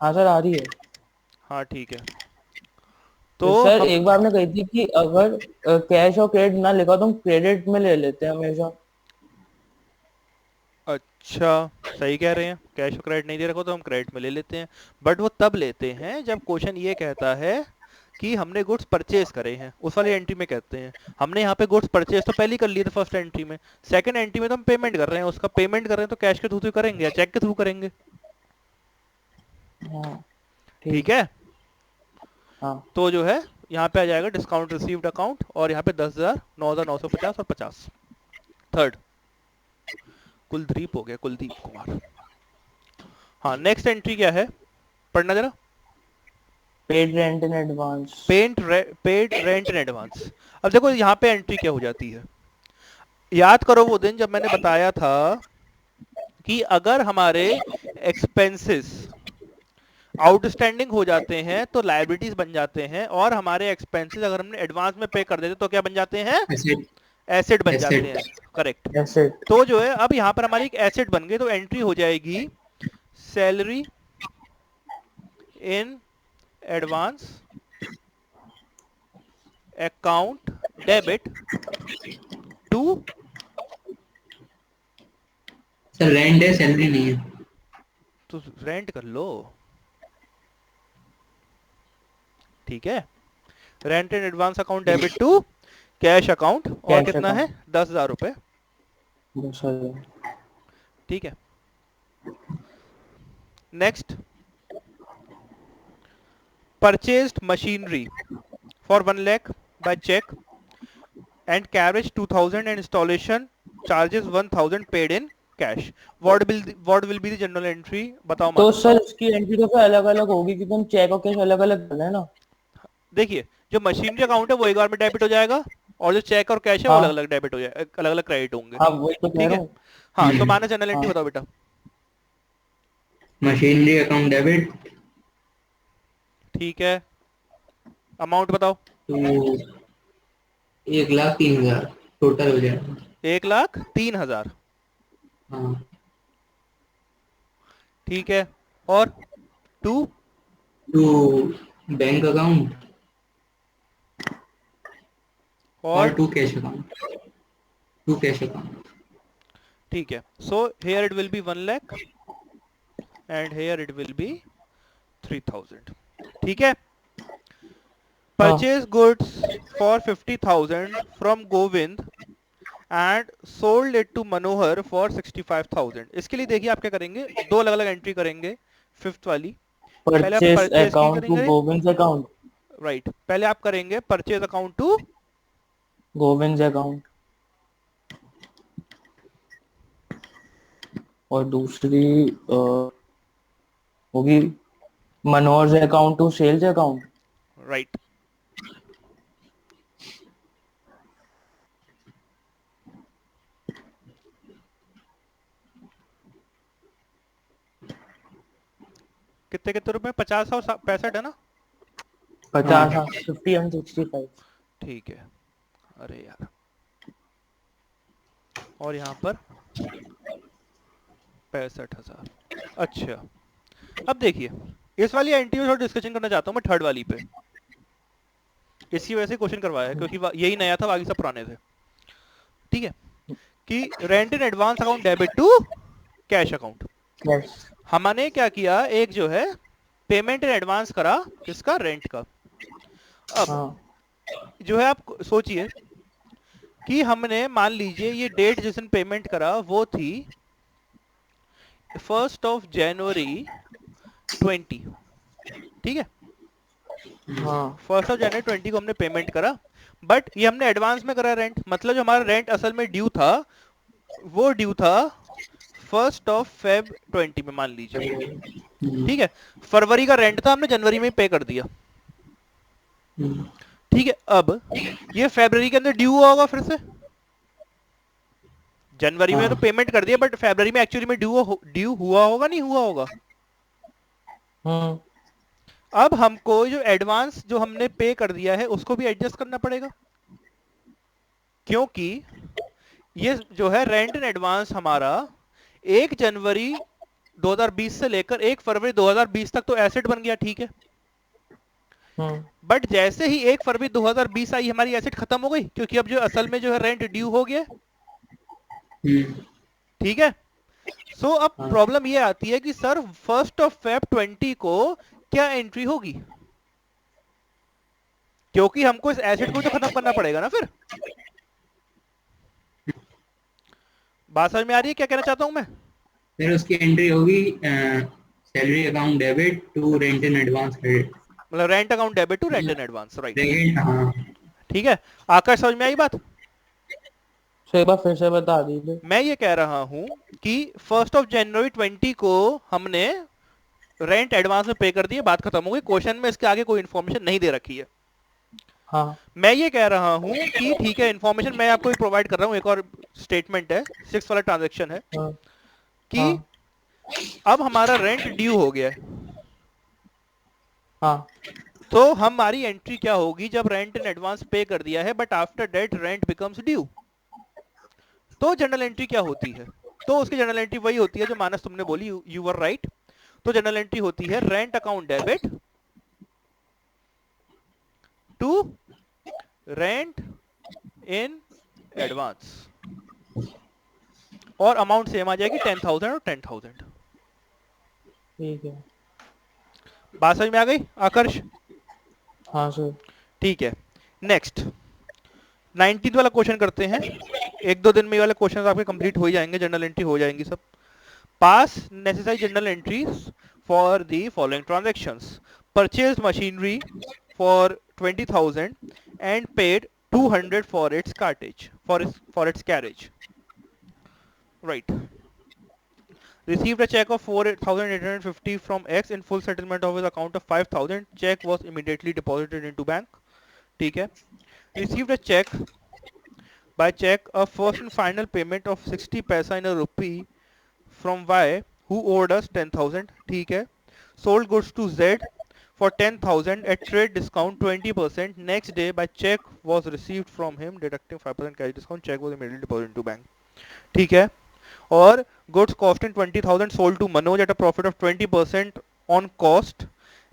हाँ सर, आ रही है। हाँ ठीक है। तो तो सर हम, एक बार आपने कही थी कि अगर कैश और क्रेडिट ना लिखा तो हम क्रेडिट में ले लेते हैं हमेशा। अच्छा, सही कह रहे हैं, कैश और क्रेडिट नहीं दे रखो तो हम क्रेडिट में ले लेते हैं। बट वो तब लेते हैं जब क्वेश्चन ये कहता है कि हमने गुड्स परचेज करे हैं, उस वाली एंट्री में कहते हैं। हमने यहाँ पे गुड्स परचेज तो पहले ही कर लिए थे फर्स्ट एंट्री में। सेकंड एंट्री में तो हम पेमेंट कर रहे हैं, उसका पेमेंट कर रहे हैं तो कैश के थ्रू करेंगे या चेक के थ्रू करेंगे। हाँ ठीक ठीक। है। हाँ तो जो है यहाँ पे आ जाएगा डिस्काउंट रिसीव्ड अकाउंट, और यहाँ पे 10,000, 9,950 और 50। थर्ड कुलदीप हो गया, कुलदीप कुमार। हाँ, नेक्स्ट एंट्री क्या है, पढ़ना जरा। Paid rent in advance. Paid rent in advance. अब देखो यहाँ पे एंट्री क्या हो जाती है। याद करो वो दिन जब मैंने बताया था कि अगर हमारे एक्सपेंसेस आउटस्टैंडिंग हो जाते हैं तो लाइबिलिटीज बन जाते हैं, और हमारे एक्सपेंसेस अगर हमने एडवांस में पे कर देते तो क्या बन जाते हैं, एसेट। एसेट बन जाते एसेट। हैं। करेक्ट। एसेट। तो जो है अब यहाँ पर हमारी एक एसेट बन गई, तो एंट्री हो जाएगी salary in advance account debit to. Sir rent है, सैलरी नहीं है। तो रेंट कर लो, ठीक है। Rent in advance account debit to cash account, और कैश कितना है, अकाउंट। 10,000 रुपये। 10,000। ठीक है। Next, purchased machinery for 1 lakh by cheque and carriage 2,000 and installation charges 1,000 paid in cash. What will be the general entry, बताओ तो मानव। सर इसकी entry तो फिर अलग अलग होगी क्योंकि हम चेक और कैश अलग अलग कर रहे हैं ना। देखिए, जो मशीनरी अकाउंट है वो एक बार में डेबिट हो जाएगा, और जो चेक और कैश है वो अलग हाँ अलग डेबिट हो जाए, अलग अलग क्रेडिट होंगे। हाँ, वही तो कह ठीक रहा है। हूँ। हाँ, तो मानव जनरल एंट्री हाँ बताओ बेटा। मशीनरी अकाउंट डेबिट ठीक है, अमाउंट बताओ। तो 1,03,000 टोटल हो जाएगा। 1,03,000। हाँ। ठीक है, और टू, टू बैंक अकाउंट और और to cash account. To cash account. ठीक है। So here it will be 1 lakh and here it will be 3,000। ठीक है। हाँ। Purchase goods for 50,000 from Govind and sold it to Manohar for 65,000। इसके लिए देखिए आप क्या करेंगे, दो अलग अलग एंट्री करेंगे, फिफ्थ वाली। पहले आप परचेस परचेज की अकाउंट टू करेंगे। गोविंद अकाउंट। राइट, पहले आप करेंगे purchase account to, Govind account. और दूसरी होगी Manoj account to sales account. Right. कितने कितने रुपए, 50 और 65 है ना। 50, हाँ, हाँ। 50 and 65। ठीक है। अरे यार, और यहाँ पर 65,000। अच्छा, अब देखिए, इस वाली एंट्री में थोड़ा डिस्कशन करना चाहता हूँ मैं, थर्ड वाली पे। इसी वजह से क्वेश्चन करवाया है क्योंकि यही नया था, बाकी सब पुराने थे। ठीक है, कि rent in advance account debit to cash account. Yes. हमने क्या किया, एक जो है पेमेंट इन एडवांस करा, किसका, रेंट का। अब हाँ जो है आप सोचिए कि हमने, मान लीजिए ये डेट जिस दिन पेमेंट करा वो थी 1 January 2020। ठीक है, हाँ 1 January 2020 को हमने पेमेंट करा, बट ये हमने एडवांस में करा रेंट, मतलब जो हमारा रेंट असल में ड्यू था वो ड्यू था 1 Feb 2020 में, मान लीजिए। हम्म, ठीक है, फरवरी का रेंट था, हमने जनवरी में पे कर दिया। हम्म, ठीक है, अब ये फरवरी के अंदर ड्यू हुआ होगा फिर से। जनवरी में तो हाँ। पेमेंट कर दिया, बट फरवरी में एक्चुअली में ड्यू हुआ होगा, नहीं हुआ होगा। हम्म। अब हमको जो एडवांस जो हमने पे कर दिया है उसको भी एडजस्ट करना पड़ेगा, क्योंकि ये जो है रेंट इन एडवांस हमारा 1 जनवरी 2020 से लेकर 1 फरवरी 2020 तक तो एसेट बन गया, ठीक है। बट जैसे ही 1 फरवरी 2020 आई, हमारी एसेट खत्म हो गई, क्योंकि अब जो असल में जो है रेंट ड्यू हो गया, ठीक है। सो अब हाँ। प्रॉब्लम ये आती है कि सर 1 Feb 20 को क्या एंट्री होगी, क्योंकि हमको इस एसेट को तो खत्म करना पड़ेगा ना फिर। बात समझ में आ रही है क्या कहना चाहता हूं मैं? फिर उसकी एंट्री होगी salary account debit to rent in advance credit. मतलब rent account debit to rent in advance, right. Rent, हाँ। ठीक है, आकाश समझ में आई बात? एक बार फिर से बता दीजिए। मैं ये कह रहा हूं कि 1 जनवरी 20 को हमने रेंट एडवांस में पे कर दिए, बात खत्म हो गई। क्वेश्चन में इसके आगे कोई इन्फॉर्मेशन नहीं दे रखी है। हाँ मैं ये कह रहा हूं कि ठीक है, इन्फॉर्मेशन मैं आपको प्रोवाइड कर रहा हूं। एक और स्टेटमेंट है, 6 वाला ट्रांजेक्शन है हाँ कि हाँ अब हमारा रेंट ड्यू हो गया है, हाँ तो हमारी एंट्री क्या होगी जब रेंट इन एडवांस पे कर दिया है but after that rent becomes due. तो जनरल एंट्री क्या होती है? तो उसकी जनरल एंट्री वही होती है जो मानस तुमने बोली, यू वर राइट। तो जनरल एंट्री होती है rent account debit to rent in advance, और अमाउंट सेम आ जाएगी 10,000 और 10,000। ठीक है। बात समझ में आ गई आकर्ष? हाँ सर। ठीक है, नेक्स्ट 19th वाला क्वेश्चन करते हैं। 1-2 दिन में ये वाले क्वेश्चन आपके कंप्लीट हो ही जाएंगे, जनरल एंट्री हो जाएंगी सब। Pass necessary general entries for the following transactions: purchase machinery for 20,000 and paid 200 for its cartage for its carriage, right. Received a check of 4,850 from X in full settlement of his account of 5,000. Check was immediately deposited into bank. ठीक है। Received a check by check a first and final payment of 60 paisa in a rupee from Y who owed us 10,000. ठीक है। Sold goods to Z for 10,000 at trade discount 20%. Next day by check was received from him deducting 5% cash discount. Check was immediately deposited into bank. ठीक है। और goods costing 20,000 sold to Manoj at a profit of 20% on cost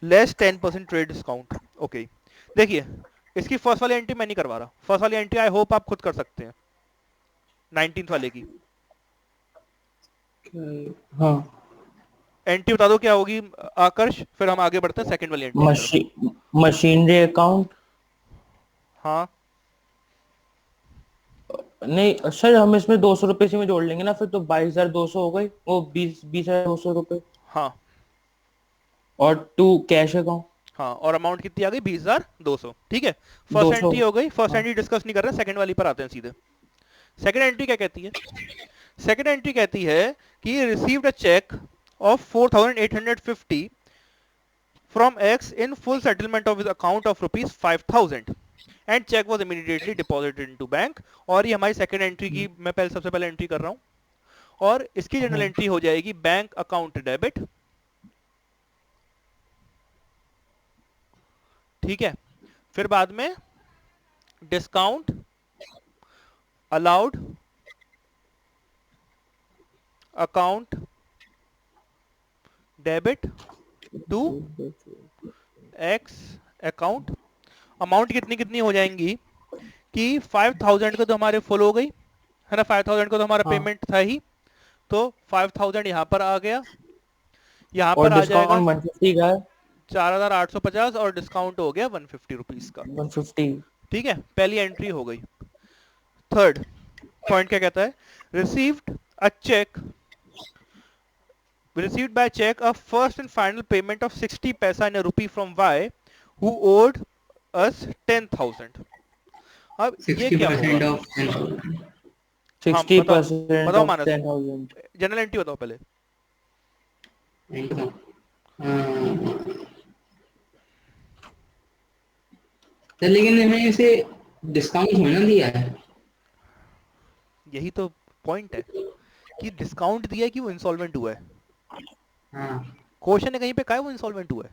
less 10% trade discount. Okay. देखिए, इसकी first वाली entry मैं नहीं करवा रहा। फर्स्ट वाली एंट्री आई होप आप खुद कर सकते हैं 19th वाले की। हाँ। एंट्री बता दो क्या होगी आकर्ष, फिर हम आगे बढ़ते हैं सेकंड वाली एंट्री। Machinery account. हाँ नहीं सर, हम इसमें 200 रुपए इसी में जोड़ लेंगे ना, फिर तो 22,200 हो गई, वो 20,200 रुपए। हाँ और टू कैश अकाउंट। हाँ, और अमाउंट कितनी आ गई? 20,200। ठीक है, फर्स्ट 200। एंट्री हो गई। फर्स्ट हाँ। एंट्री डिस्कस नहीं कर रहे, सेकंड वाली पर आते हैं सीधे। सेकंड एंट्री क्या कहती है? सेकंड एंट्री कहती है कि received a cheque of 4,850 from X in full settlement of his account of rupees 5,000 and cheque was immediately deposited into bank. और ये हमारी सेकंड एंट्री की मैं पहले सबसे पहले एंट्री कर रहा हूँ, और इसकी जनरल एंट्री हो जाएगी बैंक अकाउंट डेबिट। ठीक है, फिर बाद में discount allowed account debit to X account. Amount कितनी कितनी हो जाएंगी कि 5,000 को तो हमारे फुल हो गई है ना, 5,000 को तो हमारा हाँ। पेमेंट था ही, तो 5,000 यहाँ पर आ गया, यहाँ और पर आ जाएगा डिस्काउंट 150 का है। 4,850 और डिस्काउंट हो गया 150 रुपीज का। 150। ठीक है, पहली एंट्री हो गई। थर्ड पॉइंट क्या कहता है? Received a cheque received by check a first and final payment of 60 paisa in a rupee from Y who owed us 10,000. अब ये क्या 60% होगा? ऑफ 10,000। 60% बताओ ऑफ मानस, 10,000। जनरल एंट्री बताओ पहले। सर लेकिन हमें इसे डिस्काउंट होना दिया है। यही तो पॉइंट है कि डिस्काउंट दिया है कि वो इंसॉल्वेंट हुआ है। हाँ क्वेश्चन है कहीं पे क्या है वो इंसॉल्वेंट हुआ है।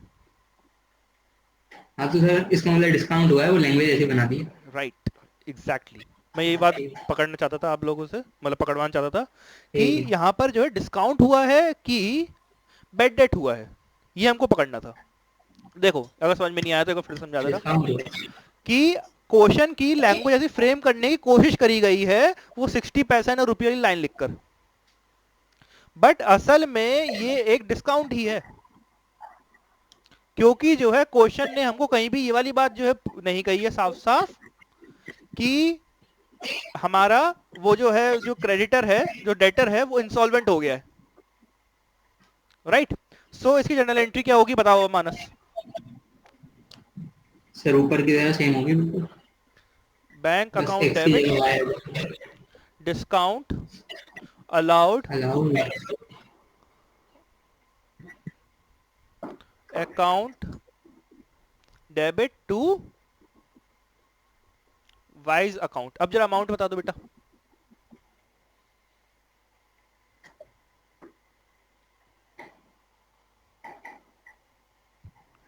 हाँ, तो सर इसका मतलब डिस्काउंट हुआ है, वो लैंग्वेज ऐसे बना दी है। Right, exactly. मैं यही बात पकड़ना चाहता था आप लोगों से, मतलब पकड़वाना चाहता था कि ठीक है। यहाँ पर जो है डिस्काउंट हुआ है कि बेड डेट हुआ है, ये हमको पकड़ना था। देखो अगर समझ में नहीं आया तो एक बार फिर समझा देना डिस्काउंट कि क्वेश्चन की लैंग्वेज ऐसी फ्रेम करने की कोशिश करी गई है वो 60 पैसा ना रुपये वाली लाइन लिखकर, बट असल में ये एक डिस्काउंट ही है, क्योंकि जो है क्वेश्चन ने हमको कहीं भी ये वाली बात जो है नहीं कही है साफ साफ कि हमारा वो जो है जो क्रेडिटर है जो डेटर है वो इंसॉल्वेंट हो गया है, राइट। सो इसकी जनरल एंट्री क्या होगी बताओ मानस। सर ऊपर की तरह सेम होगी बिल्कुल, बैंक बस अकाउंट एक्स की डेबिट जगह Y discount allowed allowed account debit to Y's account. अब जरा अमाउंट बता दो बेटा।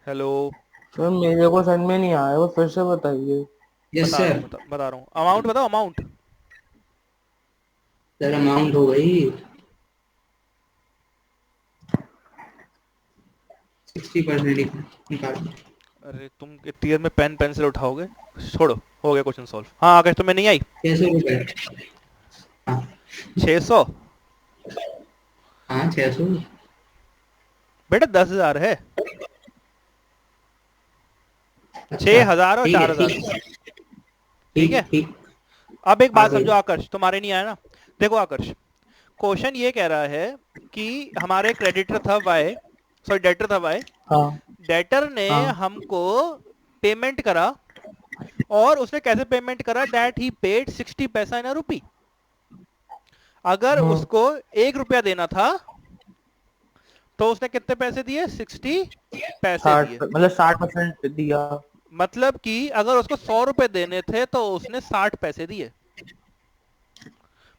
हेलो, सर मेरे को समझ में नहीं आया, वो फिर से बताइए। यस बता रहा सर। हूँ बता रहा हूँ, अमाउंट बताओ अमाउंट। सर अमाउंट हो गई 60% निकाल। अरे तुम इतनी देर में पेन पेंसिल उठाओगे, छोड़ो, हो गया क्वेश्चन सॉल्व। हाँ आगे तुम्हें नहीं आई। 600 रुपये। हाँ 600 हाँ 600। बेटा 10,000 है, अच्छा 6,000 और ठीक है 4,000, ठीक है। ठीक। अब एक आ बात गई। समझो आकर्ष, तुम्हारे नहीं आया ना। देखो आकर्ष, क्वेश्चन ये कह रहा है कि हमारे क्रेडिटर था वाई, सॉरी डेटर था वाई, हाँ डेटर ने हाँ हमको पेमेंट करा, और उसने कैसे पेमेंट करा, दैट ही पेड 60 पैसा इन अ रुपी। अगर हाँ उसको 1 रुपया देना था तो उसने कितने पैसे दिए, 60 पैसे 60 दिए। मतलब 60% दिया। मतलब कि अगर उसको 100 रुपए देने थे तो उसने 60 पैसे दिए।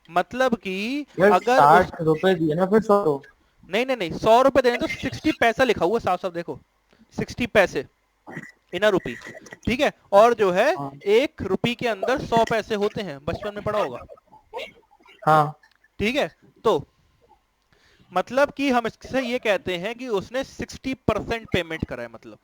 मतलब कि यार अगर उस 60 रुपए दिए ना फिर 100। नहीं नहीं नहीं 100 रुपए देने तो 60 पैसा लिखा हुआ साफ साफ देखो, 60 पैसे इन अ रुपी, ठीक है। और जो है हाँ 1 रुपी के अंदर 100 पैसे होते हैं, बचपन में पढ़ा होगा, हाँ ठीक है। तो मतलब कि हम इससे ये कहते हैं कि उसने 60% पेमेंट करा है, मतलब।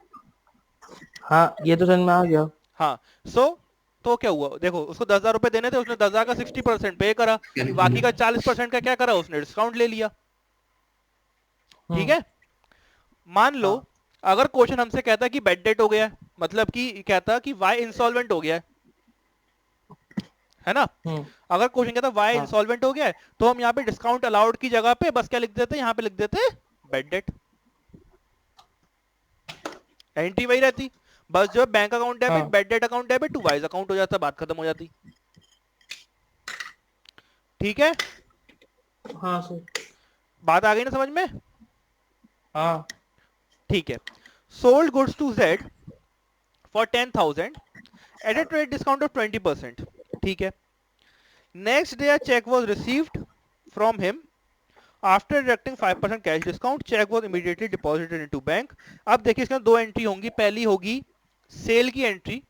हाँ ये तो समझ में आ गया। हाँ। सो तो क्या हुआ, देखो उसको 10,000 रुपए देने थे, उसने 10,000 का 60% पे करा, बाकी का 40% का क्या करा, उसने डिस्काउंट ले लिया, ठीक हम्म। है। मान लो हाँ अगर क्वेश्चन हमसे कहता कि बेड डेट हो गया है, मतलब कि कहता कि वाई इंसॉल्वेंट हो गया है ना। हम्म। अगर क्वेश्चन कहता वाई हाँ इंसॉल्वेंट हो गया है तो हम यहाँ पे डिस्काउंट अलाउड की जगह पे बस क्या लिख देते, यहाँ पे लिख देते बेड डेट, एंट्री वही रहती। बस जो है बैंक अकाउंट डेबिट, हाँ bad debt account debit to Y's account हो जाता, बात खत्म हो जाती, ठीक है। हाँ सर। बात आ गई ना समझ में। हाँ ठीक है। Sold goods to Z for 10,000 at a trade discount of 20%, ठीक है। Next day a check was received from him after deducting 5% cash discount, cheque was immediately deposited into bank. अब देखिए इसके अंदर दो एंट्री होंगी, पहली होगी सेल की एंट्री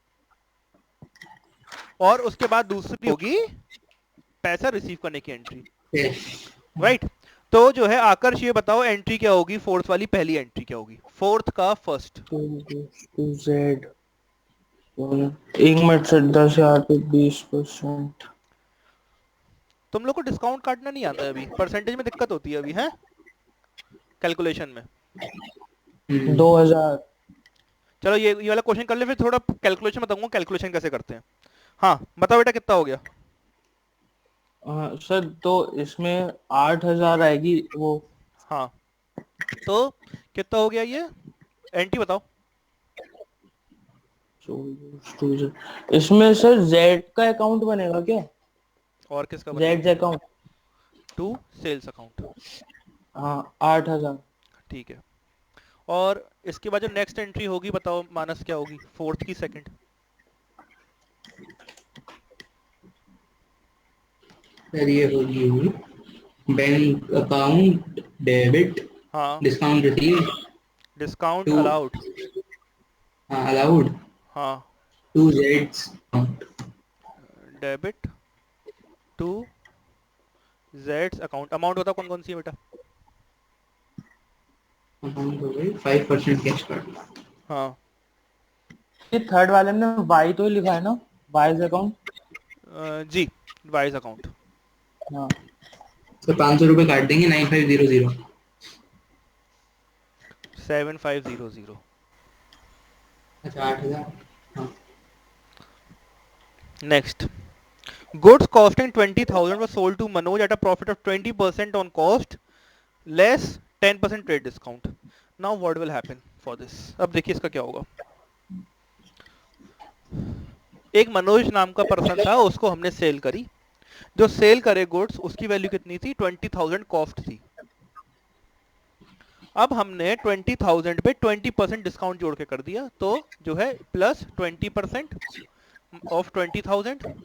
और उसके बाद दूसरी होगी पैसा रिसीव करने की एंट्री, राइट। तो जो है आकर्ष ये बताओ एंट्री क्या होगी, फोर्थ वाली पहली एंट्री क्या होगी, फोर्थ का फर्स्ट। To Z. एक मिनट से 10,000 पे 20%। तुम लोग को डिस्काउंट काटना नहीं आता है अभी, परसेंटेज में दिक्कत होती है अभी, है कैलकुलेशन में। 2,000। चलो ये वाला क्वेश्चन कर ले, फिर थोड़ा कैलकुलेशन बताऊंगा कैलकुलेशन कैसे करते हैं। हाँ बताओ बेटा कितना हो गया। हाँ सर तो इसमें 8,000 आएगी वो। हाँ तो कितना हो गया ये, एंट्री बताओ। इसमें सर जेड का अकाउंट बनेगा क्या? और किसका बनेगा, Z account. To sales account, हाँ 8,000। ठीक है। और इसके बाद जो नेक्स्ट एंट्री होगी बताओ मानस क्या होगी, फोर्थ की सेकंड। सर ये होगी बैंक अकाउंट डेबिट हाँ discount receive discount to allowed, allowed हाँ to Jades debit to Jades account. Amount बताओ कौन कौन सी है बेटा। अकाउंट हो गई 5% कैश कार्ड। हाँ ये थर्ड वाले में वाई तो ही लिखा है ना, वाइज अकाउंट। जी, वाइज अकाउंट। हाँ। तो 500 रुपये काट देंगे 9500। 7500। अच्छा 8,000। हाँ next, goods costing 20,000 was sold to Manoj at a profit of 20% on cost less 10% trade discount. Now what will happen for this? अब देखिए इसका क्या होगा। एक मनोज नाम का पर्सन था, उसको हमने सेल करी। जो सेल करे गुड्स, उसकी वैल्यू कितनी थी? 20,000 कॉस्ट थी। अब हमने 20,000 पे 20% डिस्काउंट जोड़ के कर दिया, तो जो है प्लस 20% ऑफ 20,000,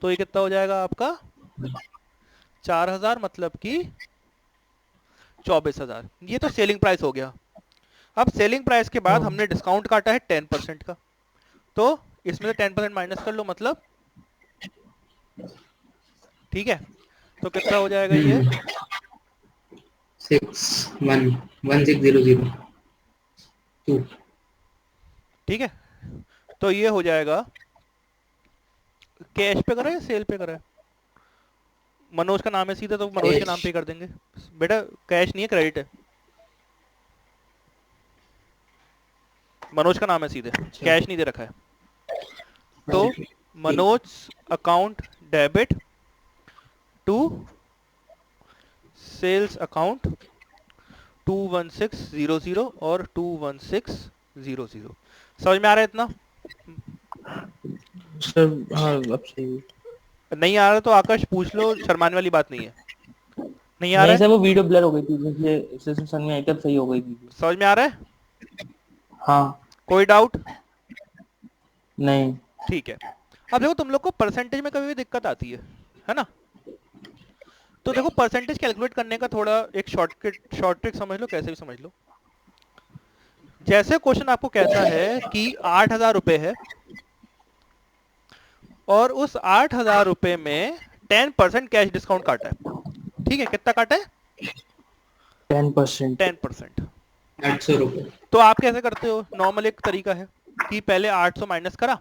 तो ये कितना हो जाएगा आपका? 4,000, मतलब कि 24,000। ये तो सेलिंग प्राइस हो गया। अब सेलिंग प्राइस के बाद हमने डिस्काउंट काटा है 10% का, तो इसमें से 10% माइनस कर लो, मतलब ठीक है। तो कितना हो जाएगा ये? 611600 ठीक है, तो ये हो जाएगा। कैश पे करें, सेल पे करें? मनोज का नाम है सीधा, तो मनोज के नाम पे कर देंगे। बेटा कैश नहीं है, क्रेडिट है। मनोज का नाम है सीधे, कैश नहीं दे रखा है। तो Manoj account debit to sales account 21600 और 21600। समझ में आ रहा है इतना? सर हाँ अब सही है। नहीं आ रहा तो आकाश पूछ लो, शर्माने वाली बात नहीं है। नहीं आ रहा नहीं है? सर, वो वीडियो ब्लर हो गई थी, इसलिए इससे समझ में आई, तब सही हो गई वीडियो। समझ में आ रहा है? हाँ। कोई डाउट? नहीं। ठीक है। अब देखो, तुम लोग को परसेंटेज में कभी भी दिक्कत आती है ना? तो देखो, परसेंटेज कैलकुलेट करने का थोड़ा एक शॉर्ट ट्रिक समझ लो, कैसे भी समझ लो। जैसे क्वेश्चन आपको कहता है कि 8,000 रुपए है, और उस 8,000 रुपए में 10% कैश डिस्काउंट काटा है। ठीक है, कितना काटा है? 10%। 10%। 800 रुपये। तो आप कैसे करते हो? नॉर्मल एक तरीका है कि पहले 800 माइनस करा,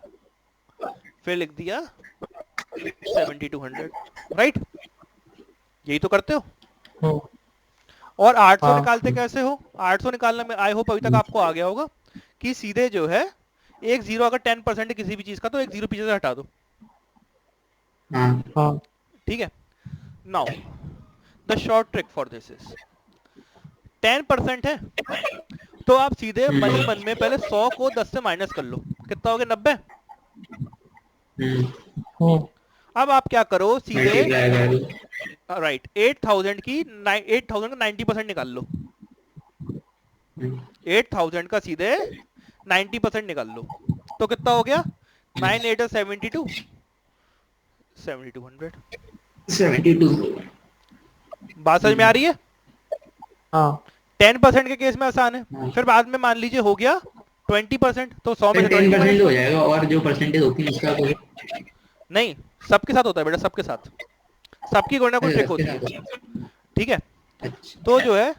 फिर लिख दिया 7200, राइट? यही तो करते हो। और 800 हाँ। निकालते कैसे हो? 800 निकालने में आई होप अभी तक आपको आ गया होगा कि सीधे जो है एक जीरो, अगर 10% है किसी भी चीज का, तो एक जीरो पीछे से हटा दो। हाँ ठीक है। Now the short trick for this is 10% है, तो आप सीधे मन ही मन में पहले 100 को 10 से माइनस कर लो। कितना हो गया? 90। अब आप क्या करो, सीधे मल्टीप्लाई कर राइट 8,000 का 90% निकाल लो। 8,000 का सीधे 90% निकाल लो, तो कितना हो गया? 9 8 72, 7200। 72। बात समझ में आ रही है? हाँ 10% के केस में आसान है। हाँ। फिर बाद में मान लीजिए हो गया 20%, तो 100 में से 10% 20 हो जाएगा, और जो परसेंटेज होती है उसका तो नहीं, सबके साथ होता है बेटा, सबके साथ। सबकी कोई ना कोई ट्रिक होती है। ठीक है, अच्छा। तो जो है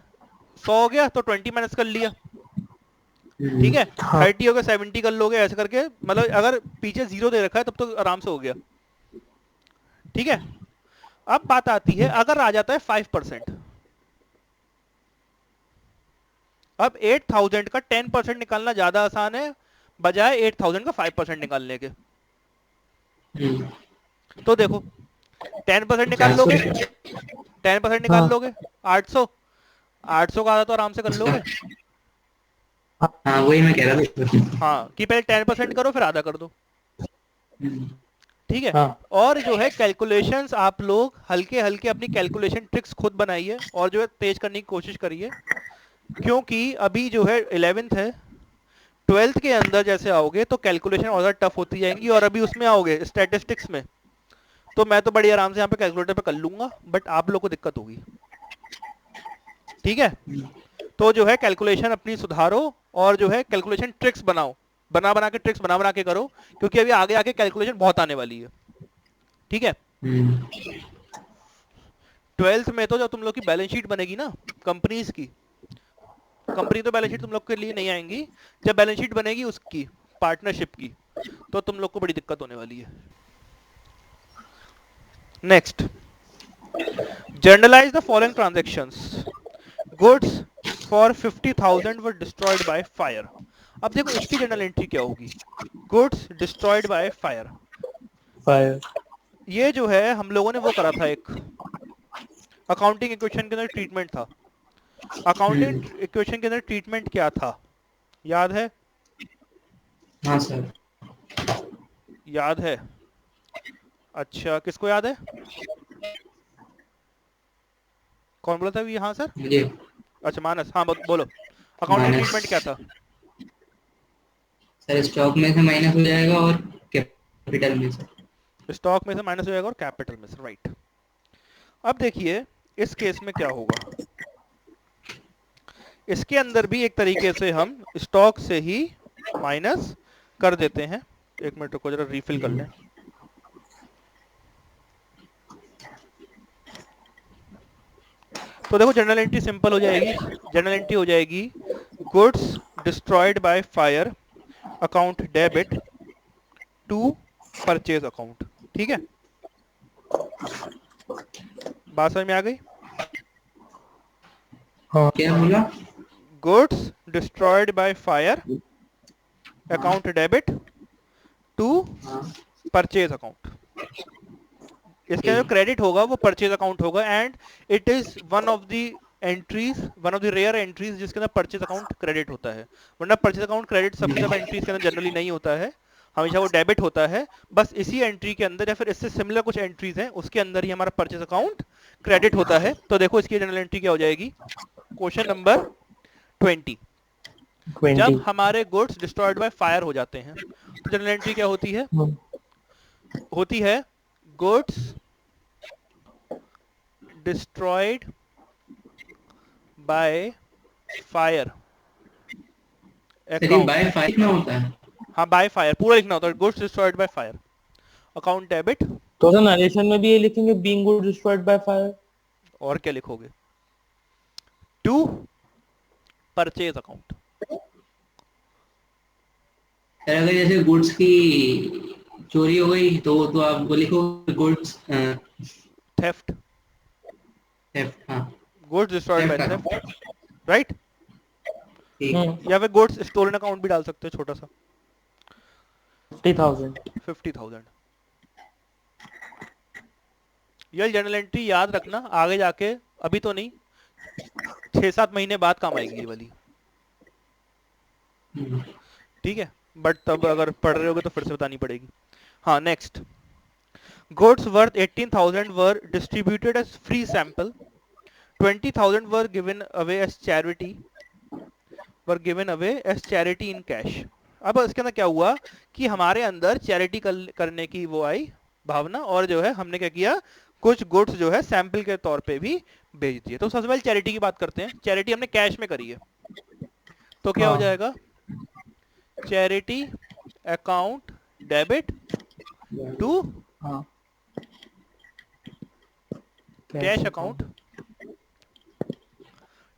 100 हो गया तो 20 माइनस कर लिया। ठीक है, 30 हो गया 70 कर लोगे, ऐसे करके। मतलब अगर पीछे जीरो दे रखा है तब तो आराम से हो गया। ठीक है, अब बात आती है अगर आ जाता है 5%। अब 8,000 का 10% निकालना ज्यादा आसान है बजाय 8,000 का 5% निकालने के। तो देखो 10% निकाल लोगे, 10% निकाल लोगे 800। 800 का आधा तो आराम से कर लोगे। हाँ वही मैं कह रहा था। हाँ, कि पहले 10% करो फिर आधा कर दो। ठीक है। हाँ। और जो है कैलकुलेशंस आप लोग हल्के हल्के अपनी कैलकुलेशन ट्रिक्स खुद बनाइए, और जो है तेज करने की कोशिश करिए, क्योंकि अभी जो है 11th है। 12th के अंदर जैसे आओगे तो कैलकुलेशन और ज़्यादा टफ होती जाएंगी, और अभी उसमें आओगे स्टैटिस्टिक्स में, तो मैं तो बड़ी आराम से यहाँ पे कैलकुलेटर पे कर लूंगा, बट आप लोग को दिक्कत होगी। ठीक है, तो जो है कैलकुलेशन अपनी सुधारो, और जो है कैलकुलेशन ट्रिक्स बनाओ, बना के ट्रिक्स बना के करो, क्योंकि अभी आगे आके कैलकुलेशन बहुत आने वाली है। ठीक है। 12th में तो जब तुम लोग की बैलेंस शीट बनेगी ना कंपनीज की, कंपनी तो बैलेंस शीट तुम लोग के लिए नहीं आएंगी, जब बैलेंस शीट बनेगी उसकी पार्टनरशिप की, तो तुम लोग को बड़ी दिक्कत होने वाली है। Next, generalized the following transactions. Goods for 50,000 were destroyed by fire. अब देखो इसकी जर्नल एंट्री क्या होगी, goods destroyed by fire. Fire. ये जो है हम लोगों ने वो करा था, एक अकाउंटिंग इक्वेशन के अंदर ट्रीटमेंट था। अकाउंटिंग इक्वेशन के अंदर ट्रीटमेंट क्या था, याद है? हाँ सर। याद है? अच्छा, किसको याद है? कौन बोला था अभी? हाँ सर। मुझे अच्छा मानस, हाँ बोलो। अकाउंटिंग माइनस ट्रीटमेंट क्या था? सर, स्टॉक में से माइनस हो जाएगा और कैपिटल में से। स्टॉक में से माइनस हो जाएगा और कैपिटल में से, राइट। अब देखिए इस केस में क्या होगा, इसके अंदर भी एक तरीके से हम स्टॉक से ही माइनस कर देते हैं। एक मिनट रुको, जरा रीफिल कर लें। तो देखो जनरल एंट्री सिंपल हो जाएगी। जनरल एंट्री हो जाएगी goods destroyed by fire account debit to purchase account. ठीक है, बात समझ में आ गई? हाँ। क्या बोला? Goods destroyed by fire account debit to हाँ परचेज अकाउंट। इसके जो ठीक। क्रेडिट होगा वो परचेज अकाउंट होगा, and it is one of the entries, one of the rare entries जिसके अंदर परचेज अकाउंट क्रेडिट होता है। वरना परचेज अकाउंट क्रेडिट सब एंट्रीज के अंदर जनरली नहीं होता है, हमेशा वो डेबिट होता है। बस इसी एंट्री के अंदर या फिर इससे सिमिलर कुछ एंट्रीज हैं उसके अंदर ही हमारा परचेज अकाउंट क्रेडिट होता है। तो देखो इसकी जनरल एंट्री क्या हो जाएगी, क्वेश्चन नंबर 20। 20। जब हमारे गुड्स डिस्ट्रॉयड बाय फायर हो जाते हैं तो जनरल एंट्री क्या होती है? होती है goods destroyed by fire sir ये अकाउंट। बाय फाइव में होता है? हाँ बाय फायर पूरा लिखना होता है, goods destroyed by fire account debit. तो सर नरेशन में भी ये लिखेंगे being good destroyed by fire. और क्या लिखोगे? To purchase account. सर अगर जैसे गुड्स की चोरी हो गई तो आप वो लिखो गुड्स थेफ्ट। थेफ्ट। हाँ goods destroyed by theft theft, account. Right. ठीक। या फिर गुड्स स्टोलन अकाउंट भी डाल सकते हो छोटा सा, 50,000। 50,000। ये जनरल एंट्री याद रखना, आगे जाके, अभी तो नहीं, 6-7 महीने बाद काम आएगी ये वाली। ठीक है, बट तब अगर पढ़ रहे होगे तो फिर से बतानी पड़ेगी। हाँ next, goods worth 18,000 were distributed as free sample, 20,000 were given away as charity, were given away as charity in cash. अब इसके अंदर क्या हुआ कि हमारे अंदर चैरिटी करने की वो आई भावना, और जो है हमने क्या किया, कुछ गुड्स जो है सैंपल के तौर पे भी भेज दिए। तो सबसे पहले चैरिटी की बात करते हैं। चैरिटी हमने कैश में करी है, तो क्या हो जाएगा, चैरिटी अकाउंट डेबिट टू हाँ कैश अकाउंट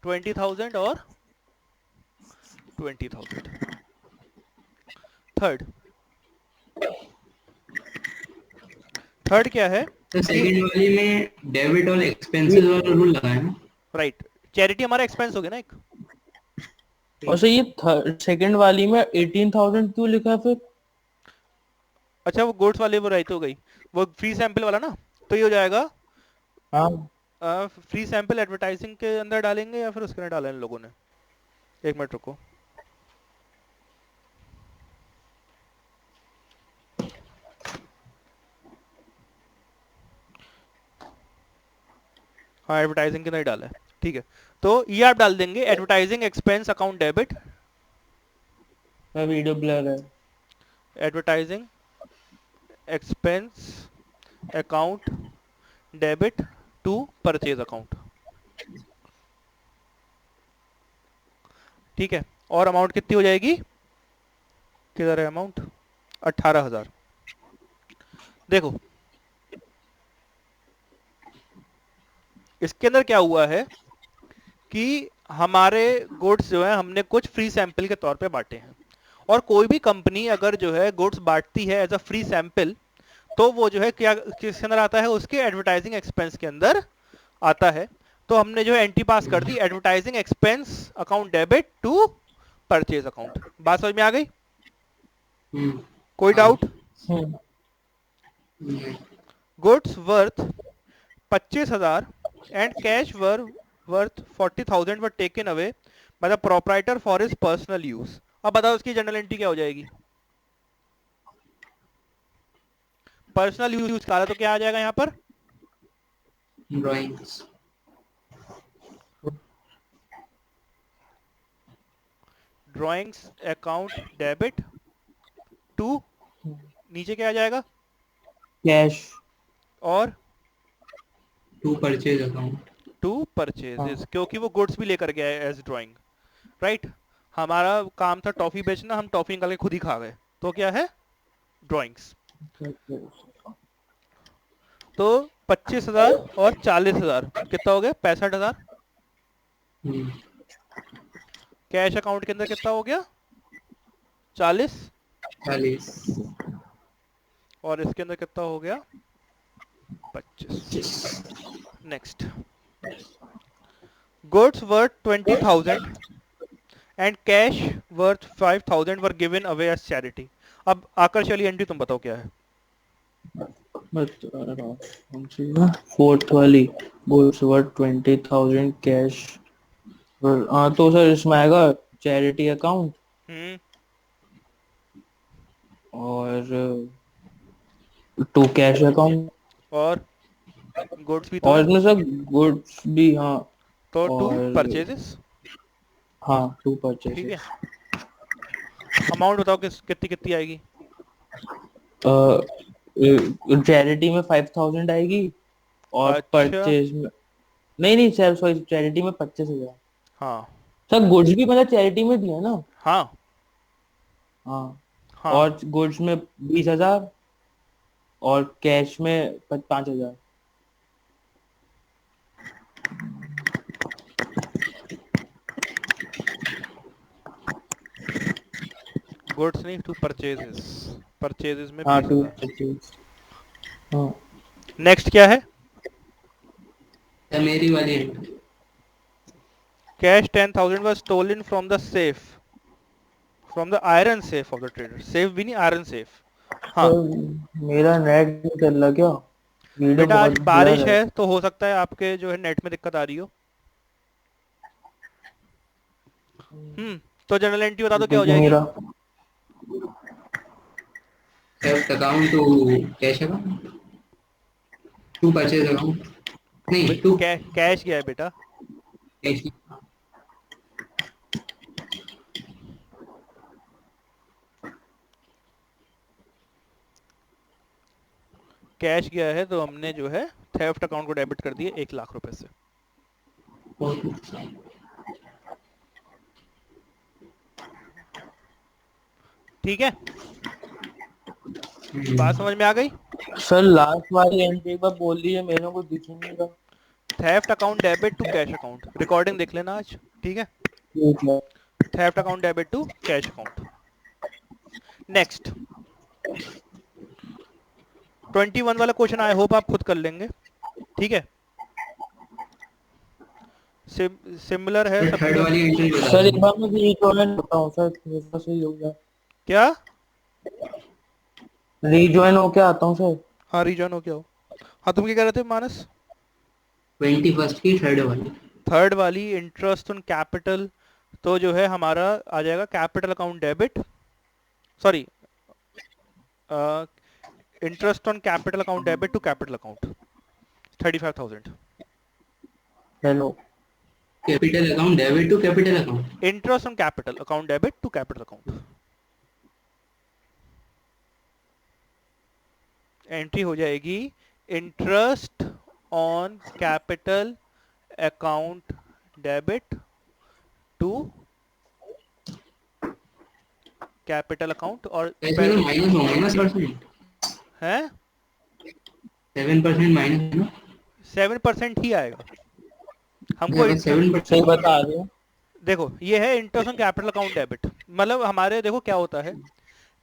20,000 और 20,000। थर्ड क्या है? तो सेकंड वाली में डेबिट और एक्सपेंसेस वाला रूल लगा है ना? राइट, चैरिटी हमारा एक्सपेंस हो गया ना एक। और सर ये सेकंड वाली में 18,000 क्यों लिखा है फिर? अच्छा वो गुड्स वाले वो राइट हो गई, वो फ्री सैंपल वाला ना, तो ये हो जाएगा हाँ फ्री सैंपल एडवर्टाइजिंग के अंदर डालेंगे या फिर उसके अंदर डाला इन लोगों ने? एक मिनट रुको, हाँ एडवर्टाइजिंग के अंदर डाला है, ठीक है। तो ये आप डाल देंगे advertising expense account debit, video blur है। Advertising expense account debit to purchase account. ठीक है, और अमाउंट कितनी हो जाएगी, किधर है अमाउंट, 18,000। देखो इसके अंदर क्या हुआ है कि हमारे गुड्स जो है हमने कुछ फ्री सैंपल के तौर पे बांटे हैं, और कोई भी कंपनी अगर जो है गुड्स बांटती है एज अ फ्री सैंपल, तो वो जो है क्या किसके अंदर आता है, उसके एडवर्टाइजिंग एक्सपेंस के अंदर आता है। तो हमने जो है एंट्री पास कर दी, advertising expense account debit to purchase account. बात समझ में आ गई? हम्म, कोई हाँ, doubt? Hmm, goods worth 25,000 and cash worth 40,000 were taken away by the proprietor for his personal use. अब बताओ उसकी जनरल एंट्री क्या हो जाएगी? पर्सनल यूज का तो क्या आ जाएगा यहाँ पर? Drawings. Drawings account debit to, नीचे क्या आ जाएगा? कैश। और to purchase account. To purchases, क्योंकि वो गुड्स भी लेकर गया है एज ड्राइंग, राइट। हमारा काम था टॉफी बेचना, हम टॉफी निकाल के खुद ही खा गए, तो क्या है? ड्राइंग्स। तो 25,000 और 40,000 कितना हो गया? 65,000। हम्म, कैश अकाउंट के अंदर कितना हो गया? 40। 40। और इसके अंदर कितना हो गया? 25। Next, goods worth 20,000 and cash worth 5,000 were given away as charity. अब आकर चली एंट्री तुम बताओ क्या है? फोर्थ वाली, गुड्स वर्थ 20,000 कैश। हाँ तो सर इसमें आएगा चैरिटी अकाउंट हम्म, और टू कैश अकाउंट। और गुड्स भी तो और है, इसमें सर गुड्स भी, हाँ। तो टू और परचेजेस। हाँ टू ठीक है, परचेसेस। अमाउंट बताओ कितनी कितनी आएगी? चैरिटी में 5,000 आएगी और अच्छा, परचेज में, नहीं नहीं सर सॉरी, चैरिटी में 25,000। हाँ सर गुड्स भी मतलब चैरिटी में दिया ना। हाँ हाँ। हाँ। और गुड्स में 20,000 और कैश में 5,000। गुड्स नहीं, टू परचेजेस, परचेजेस में हाँ टू 20,000। परचेज। हाँ नेक्स्ट क्या है? मेरी वाली entry. Cash 10,000 was stolen from the safe, from the iron safe of the trader। Safe भी नहीं, आयरन सेफ। हाँ सर मेरा नेट नहीं चल रहा क्या? वीडियो बेटा, आज बहुत ब्लर बारिश है। है तो हो सकता है आपके जो है नेट में दिक्कत आ रही हो। तो जनरल एंट्री बता दो क्या हो क्योंकि जाएगी? मेरा theft account to cash account, to purchase account, नहीं टू कैश गया है बेटा। कैश। कैश गया है तो हमने जो है थेफ्ट अकाउंट को डेबिट कर दिए 1,00,000 रुपए से। ठीक है, बात समझ में आ गई? सर लास्ट वाली एंट्री एक बार बोल दीजिए, मेरे को दिख ही नहीं रहा। Theft account debit to cash account, recording देख लेना आज, ठीक है? ठीक है। Theft account debit to cash account. Next 21 वाला क्वेश्चन आई होप आप खुद कर लेंगे, ठीक है? सिमिलर है थर्ड सबके। वाली एंट्री बता सर दो। एक बार मैं रीजॉइन होता हूँ सर, मेरे पास सही हो गया। क्या? रीजॉइन होके आता हूँ सर। हाँ रीजन हो क्या हो। हाँ तुम क्या कह रहे थे मानस? 21 की थर्ड वाली। थर्ड वाली इंटरेस्ट ऑन कैपिटल, तो जो है हमारा आ जाएगा capital account debit, sorry interest on capital account debit to capital account 35,000। Hello. Capital account debit to capital account. Interest on capital account debit to capital account. Entry हो जाएगी interest on capital account debit to capital account, और इसमें तो minus होंगे ना 7%। है 7% minus है ना। 7% ही आएगा हमको। अगर 7% सही बता रहे हो। देखो ये है interest on capital account debit. मतलब हमारे देखो क्या होता है,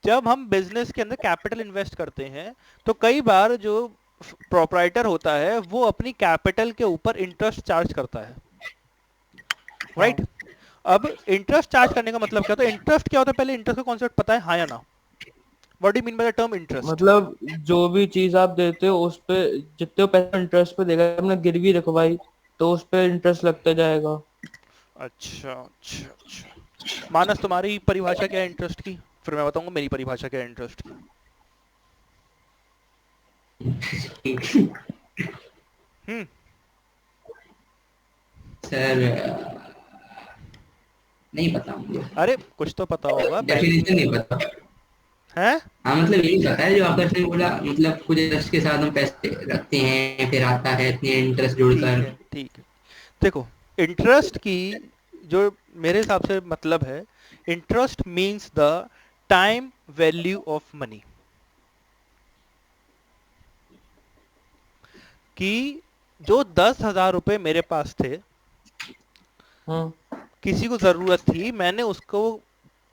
जब हम बिजनेस के अंदर कैपिटल इन्वेस्ट करते हैं तो कई बार जो प्रोप्राइटर होता है वो अपनी कैपिटल के ऊपर इंटरेस्ट चार्ज करता है, राइट? अब इंटरेस्ट चार्ज करने का मतलब क्या होता है? इंटरेस्ट क्या होता है, पहले इंटरेस्ट का कॉन्सेप्ट पता है, हाँ या ना? What do you mean by the term interest? मतलब जो भी चीज आप देते हो उस पे जितने पैसे इंटरेस्ट पे देगा, आपने गिरवी रखवाई तो उस पे इंटरेस्ट लगता जाएगा। अच्छा अच्छा अच्छा, मानस तुम्हारी परिभाषा क्या है इंटरेस्ट की, फिर मैं बताऊंगा मेरी परिभाषा क्या है इंटरेस्ट की। हम्म। सर नहीं पता मुझे, अरे कुछ तो पता होगा, बैंकिंग डेफिनेशन नहीं पता। है। हाँ मतलब यही पता है जो आकाश ने बोला, मतलब कुछ इंटरेस्ट के साथ हम पैसे रखते हैं, फिर आता है इतने इंटरेस्ट ठीक जुड़कर। है ठीक है। देखो इंटरेस्ट की जो मेरे हिसाब से मतलब है, interest means the time value of money. कि जो 10,000 रुपए मेरे पास थे, हम्म। किसी को जरूरत थी, मैंने उसको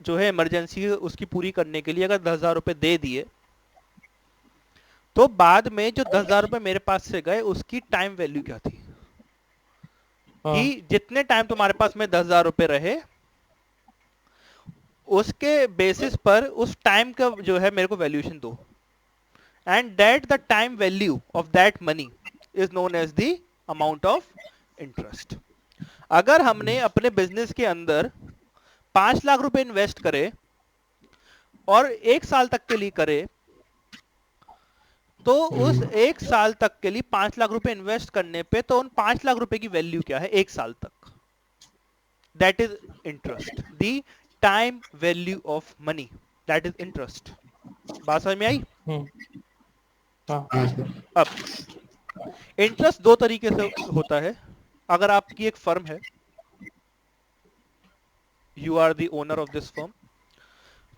जो है इमरजेंसी उसकी पूरी करने के लिए अगर 10,000 रुपए दे दिए, तो बाद में जो 10,000 रुपए मेरे पास से गए उसकी टाइम वैल्यू क्या थी? कि हाँ। जितने टाइम तुम्हारे पास में 10,000 रुपए रहे, उसके बेसिस पर उस टाइम का जो है मेरे को वैल्यूएशन दो, and that the time value of that money is known as the amount of interest. अगर हमने अपने बिजनेस के अंदर 5 लाख रुपए इन्वेस्ट करे और 1 साल तक के लिए करे, तो उस 1 साल तक के लिए 5 लाख रुपए इन्वेस्ट करने पे तो उन 5 लाख रुपए की वैल्यू क्या है 1 साल तक? That is interest, the time value of money, that is interest. बात समझ में आई? हाँ। हाँ सर। अब इंटरेस्ट दो तरीके से होता है। अगर आपकी एक फर्म है, you are the owner of this firm,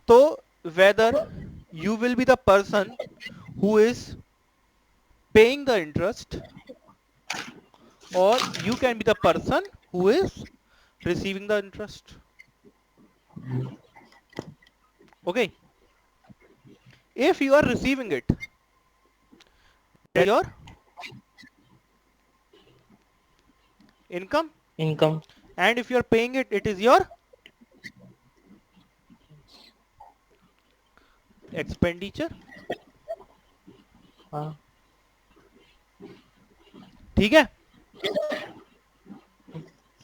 तो whether you will be the person who is paying the interest, or you can be the person who is receiving the interest. Okay, if you are receiving it, your income, income. and if you are paying it, it is your expenditure. हाँ। ठीक है,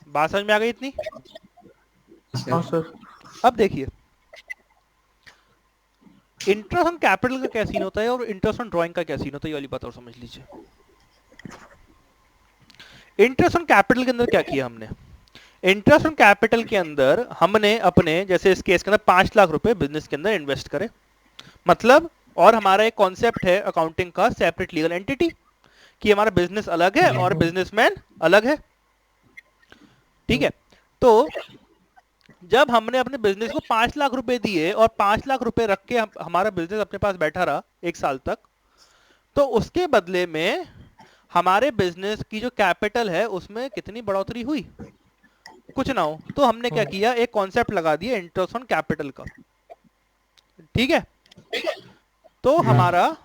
बात समझ में आ गई इतनी? हाँ सर। अब देखिए इंटरेस्ट ऑन कैपिटल का क्या सीन होता है और इंटरेस्ट ऑन ड्राइंग का क्या सीन होता है, ये वाली बात और समझ लीजिए। इंटरेस्ट ऑन कैपिटल के अंदर क्या किया हमने? इंटरेस्ट ऑन कैपिटल के अंदर हमने अपने, जैसे इस केस के अंदर 5 लाख रुपए बिजनेस के अंदर इन्वेस्ट करे, मतलब, और हमारा एक कॉन्सेप्ट है अकाउंटिंग का, सेपरेट लीगल एंटिटी, कि हमारा बिजनेस अलग है और बिजनेसमैन अलग है। ठीक है, तो जब हमने अपने बिजनेस को 5 लाख रुपए दिए और 5 लाख रुपए रख के हमारा बिजनेस अपने पास बैठा रहा 1 साल तक, तो उसके बदले में हमारे बिजनेस की जो कैपिटल है उसमें कितनी बढ़ोतरी हुई? कुछ ना हो। तो हमने क्या किया, एक कॉन्सेप्ट लगा दिया इंटरेस्ट ऑन कैपिटल का। ठीक है, तो हमारा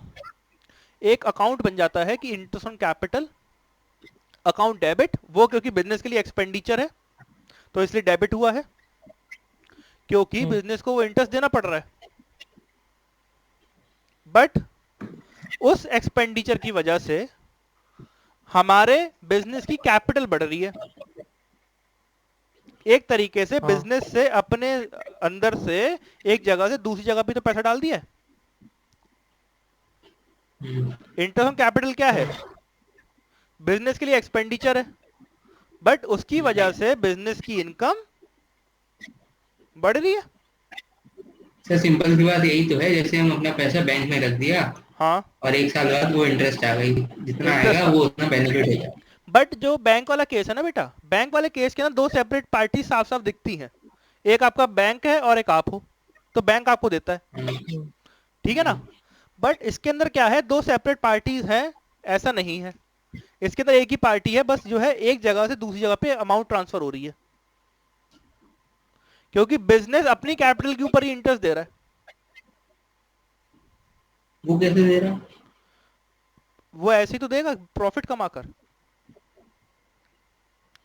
एक अकाउंट बन जाता है कि interest on capital account debit, वो क्योंकि बिजनेस के लिए एक्सपेंडिचर है तो इसलिए डेबिट हुआ है, क्योंकि बिजनेस को वो इंटरेस्ट देना पड़ रहा है। बट उस एक्सपेंडिचर की वजह से हमारे बिजनेस की कैपिटल बढ़ रही है। एक तरीके से बिजनेस से अपने अंदर से एक जगह से दूसरी जगह पे तो पैसा डाल दिया है। इंटरेस्ट ऑन कैपिटल क्या है? बिजनेस के लिए एक्सपेंडिचर है, बट उसकी वजह से बिजनेस की इनकम बढ़ रही है। सर सिंपल सी बात यही तो है, जैसे हम अपना पैसा बैंक में रख दिया, हाँ, और 1 साल बाद वो इंटरेस्ट आ गई, जितना आएगा वो उतना बेनिफिट होगा। बट जो बैंक वाला केस है ना बेटा, बैंक वाले केस के अंदर दो सेपरेट पार्टी साफ साफ दिखती हैं, एक आपका बैंक है और एक आप हो, तो बैंक आपको देता है, ठीक है ना? बट इसके अंदर क्या है, दो सेपरेट पार्टीज हैं, ऐसा नहीं है। इसके अंदर एक ही पार्टी है, बस जो है एक जगह से दूसरी जगह पे अमाउंट ट्रांसफर हो रही है। क्योंकि बिजनेस अपनी कैपिटल के ऊपर ही इंटरेस्ट दे रहा है। वो कैसे दे रहा है? वो ऐसे ही तो देगा, प्रॉफिट कमाकर।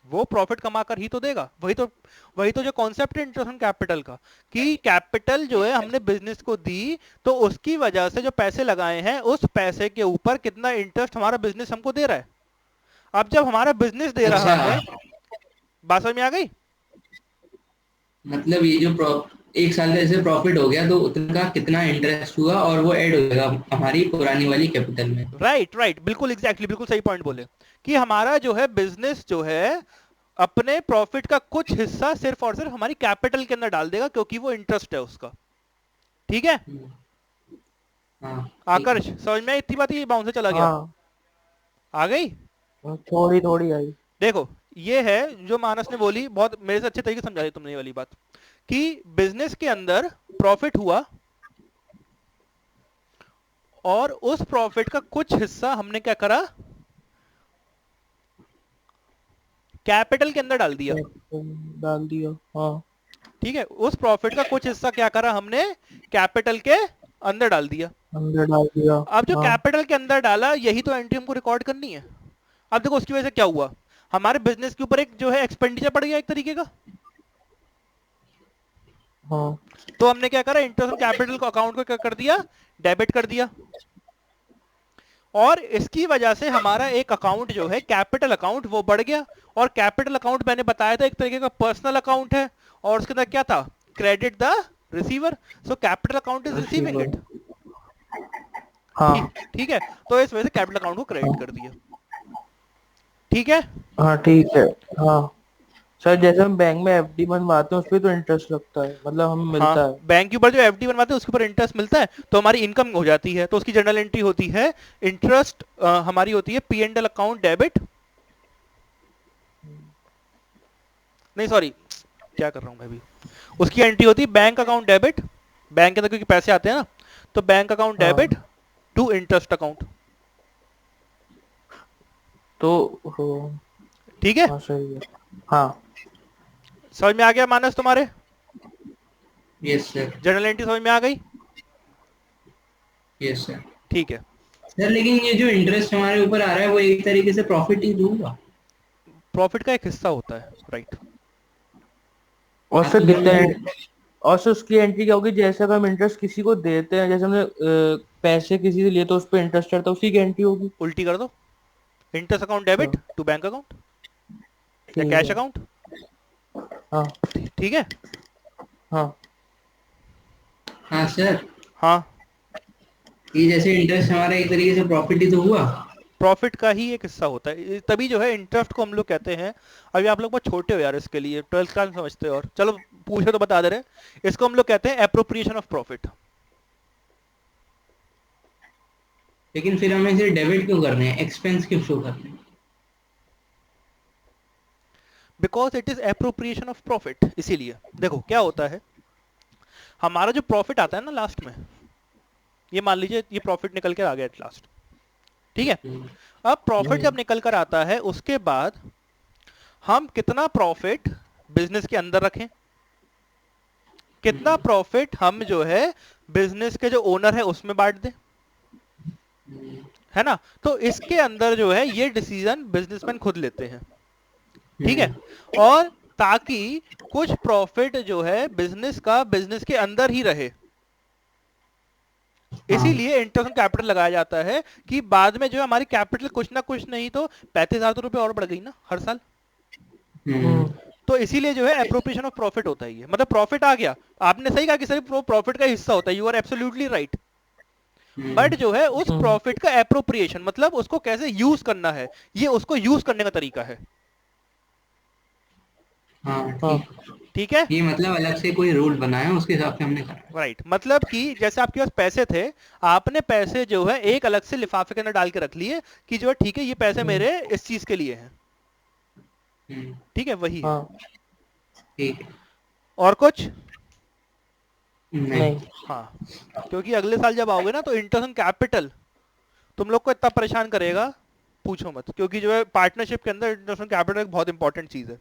वो प्रॉफिट कमाकर ही तो देगा। वही तो जो कॉन्सेप्ट है इंटरेस्ट ऑन कैपिटल का, कि कैपिटल जो है हमने बिजनेस को दी, तो उसकी वजह से जो पैसे लगाए हैं उस पैसे के ऊपर कितना इंटरेस्ट हमारा बिजनेस हमको दे रहा है। अब जब हमारा बिजनेस दे रहा अच्छा, है, बात समझ में आ गई? मतलब ये जो एक साल का जैसे प्रॉफिट हो गया तो उतना का कितना इंटरेस्ट हुआ और वो ऐड हो जाएगा हमारी पुरानी वाली कैपिटल में। राइट, बिल्कुल एग्जैक्टली, बिल्कुल सही पॉइंट बोले कि हमारा जो है बिजनेस जो है अपने प्रॉफिट का कुछ हिस्सा सिर्फ और सिर्फ हमारी कैपिटल के अंदर डाल देगा, क्योंकि वो इंटरेस्ट है उसका। ठीक है हाँ, ठीक आकर्ष, है। समझ में आई इतनी बात? ये बाउंस से चला गया, हाँ आ गई? थोड़ी थोड़ी आई। देखो ये है जो मानस ने बोली, बहुत मेरे से अच्छे तरीके से समझा दी तुमने ये वाली बात, कि बिजनेस के अंदर प्रॉफिट हुआ और उस प्रॉफिट का कुछ हिस्सा हमने क्या करा, कैपिटल के अंदर डाल दिया। डाल दिया। हाँ ठीक है, उस प्रॉफिट का कुछ हिस्सा क्या करा हमने, कैपिटल के अंदर डाल दिया। अंदर डाल दिया। अब जो हाँ कैपिटल के अंदर डाला, यही तो एंट्री हमको रिकॉर्ड करनी है। अब देखो उसकी वजह से क्या हुआ, हमारे बिजनेस के ऊपर एक जो है एक्सपेंडिचर पड़ गया एक तरीके का। हाँ तो हमने क्या करा, इंटरेस्ट ऑन कैपिटल को अकाउंट को क्या कर दिया, डेबिट कर दिया। और इसकी वजह से हमारा एक अकाउंट जो है कैपिटल अकाउंट वो बढ़ गया। और कैपिटल अकाउंट मैंने बताया था एक तरीके का पर्सनल अकाउंट है, और उसके अंदर क्या था, credit the receiver, so capital account is receiving it. हाँ ठीक है, तो इस वजह से कैपिटल अकाउंट को क्रेडिट कर दिया। ठीक है हाँ ठीक है। हाँ सर, जैसे हम बैंक में एफडी बनवाते हैं उस पर तो इंटरेस्ट लगता है, मतलब हमें मिलता हाँ, है। बैंक के ऊपर जो एफडी बनवाते हैं उसके ऊपर इंटरेस्ट मिलता है, तो हमारी इनकम हो जाती है, तो उसकी जर्नल एंट्री होती है इंटरेस्ट, हमारी होती है P and L account debit, नहीं सॉरी क्या कर रहा हूँ मैं भी, उसकी एंट्री होती है बैंक अकाउंट डेबिट, बैंक के अंदर क्योंकि पैसे आते हैं ना, तो बैंक अकाउंट हाँ डेबिट टू इंटरेस्ट अकाउंट। तो हो। ठीक है, हाँ सही है। हाँ समझ में आ गया मानस तुम्हारे? Yes sir. जर्नल एंट्री समझ में आ गई? Yes sir. ठीक है, सर लेकिन ये जो इंटरेस्ट हमारे ऊपर आ रहा है वो एक तरीके से प्रॉफिट ही दूंगा। प्रॉफिट का एक हिस्सा होता है, राइट। और हाँ, फिर तो कितने, मतलब और फिर उसकी एंट्री क्या होगी, जैसे अगर हम इंटरेस्ट किसी को देते हैं, जैसे हमने पैसे किसी से लिए तो उस पर इंटरेस्ट चढ़ता है, उसी की एंट्री होगी। उल्टी कर दो, इंटरेस्ट अकाउंट डेबिट अच्छा टू बैंक अकाउंट या ठीक कैश है। अकाउंट। हाँ ठीक है, हाँ हाँ सर, हाँ, ये जैसे इंटरेस्ट हमारा एक तरीके से प्रॉफिट ही तो हुआ। प्रॉफिट का ही एक हिस्सा होता है, तभी जो है इंटरेस्ट को हम लोग कहते हैं। अभी आप लोग बहुत छोटे हो यार इसके लिए, 12th क्लास में समझते हो, और चलो पूछे तो बता दे रहे, इसको हम लोग कहते हैं एप्रोप्रिएशन ऑफ प्रॉफिट। लेकिन फिर हमें इसे डेबिट क्यों करने हैं, एक्सपेंस क्यों शो करने हैं? Because it is appropriation of profit. इसीलिए देखो क्या होता है, हमारा जो प्रॉफिट आता है ना लास्ट में, ये मान लीजिए ये प्रॉफिट निकल कर आ गया एट लास्ट। ठीक है, अब प्रॉफिट जब निकल कर आता है उसके बाद हम कितना प्रॉफिट बिजनेस के अंदर रखें, कितना प्रॉफिट हम जो है बिजनेस के जो ओनर है उसमें बांट दें, है ना। तो इसके अंदर जो है ये डिसीजन बिजनेसमैन खुद लेते हैं। ठीक है, और ताकि कुछ प्रॉफिट जो है बिजनेस का बिजनेस के अंदर ही रहे, इसीलिए इंटरेस्ट कैपिटल लगाया जाता है, कि बाद में जो है हमारी कैपिटल कुछ ना कुछ नहीं तो 35,000 रुपए और बढ़ गई ना हर साल। तो इसीलिए जो है एप्रोप्रिएशन ऑफ प्रॉफिट होता है ये, मतलब प्रॉफिट आ गया, आपने सही कहा कि सर प्रॉफिट का हिस्सा होता है, you are absolutely right. But जो है उस प्रॉफिट का एप्रोप्रिएशन मतलब उसको कैसे यूज करना है, ये उसको यूज करने का तरीका है। हाँ हाँ ठीक है, ये मतलब अलग से कोई रूल बनाया उसके हिसाब से हमने करा। राइट, मतलब कि जैसे आपके पास पैसे थे, आपने पैसे जो है एक अलग से लिफाफे के अंदर डाल के रख लिए कि जो है ठीक है ये पैसे मेरे इस चीज के लिए हैं। ठीक है, वही है। हाँ ठीक है। और कुछ नहीं। हाँ, क्योंकि अगले साल जब आओगे ना तो इंटरेस्ट ऑन कैपिटल तुम लोग को इतना परेशान करेगा पूछो मत, क्योंकि जो है पार्टनरशिप के अंदर इंटरेस्ट ऑन कैपिटल एक बहुत इंपॉर्टेंट चीज है।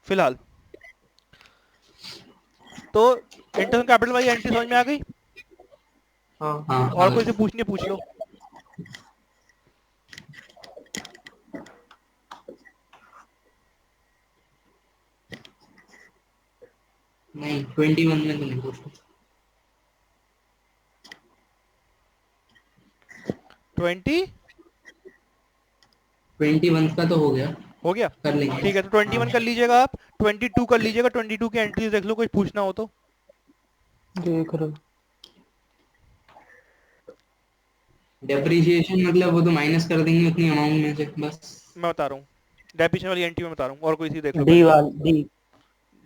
फिलहाल तो इंटरनेशनल कैपिटल वाली एंट्री समझ में आ गई? हाँ हाँ और कोई से पूछनी है पूछ लो। नहीं 21 में तो नहीं पूछा। 20 21 का तो हो गया, हो गया, कर लेंगे। ठीक है। तो 21 हाँ कर लीजिएगा आप, 22 कर लीजिएगा, 22 की एंट्रीज देख लो, कुछ पूछना हो तो। देख रहे। डेप्रिसिएशन मतलब वो तो माइनस कर देंगे उतनी अमाउंट में से बस। मैं बता रहा हूँ, डेप्रिसिएशन वाली एंट्री में बता रहा हूँ, और कोई सी देख लो डी पहले। वाली डी।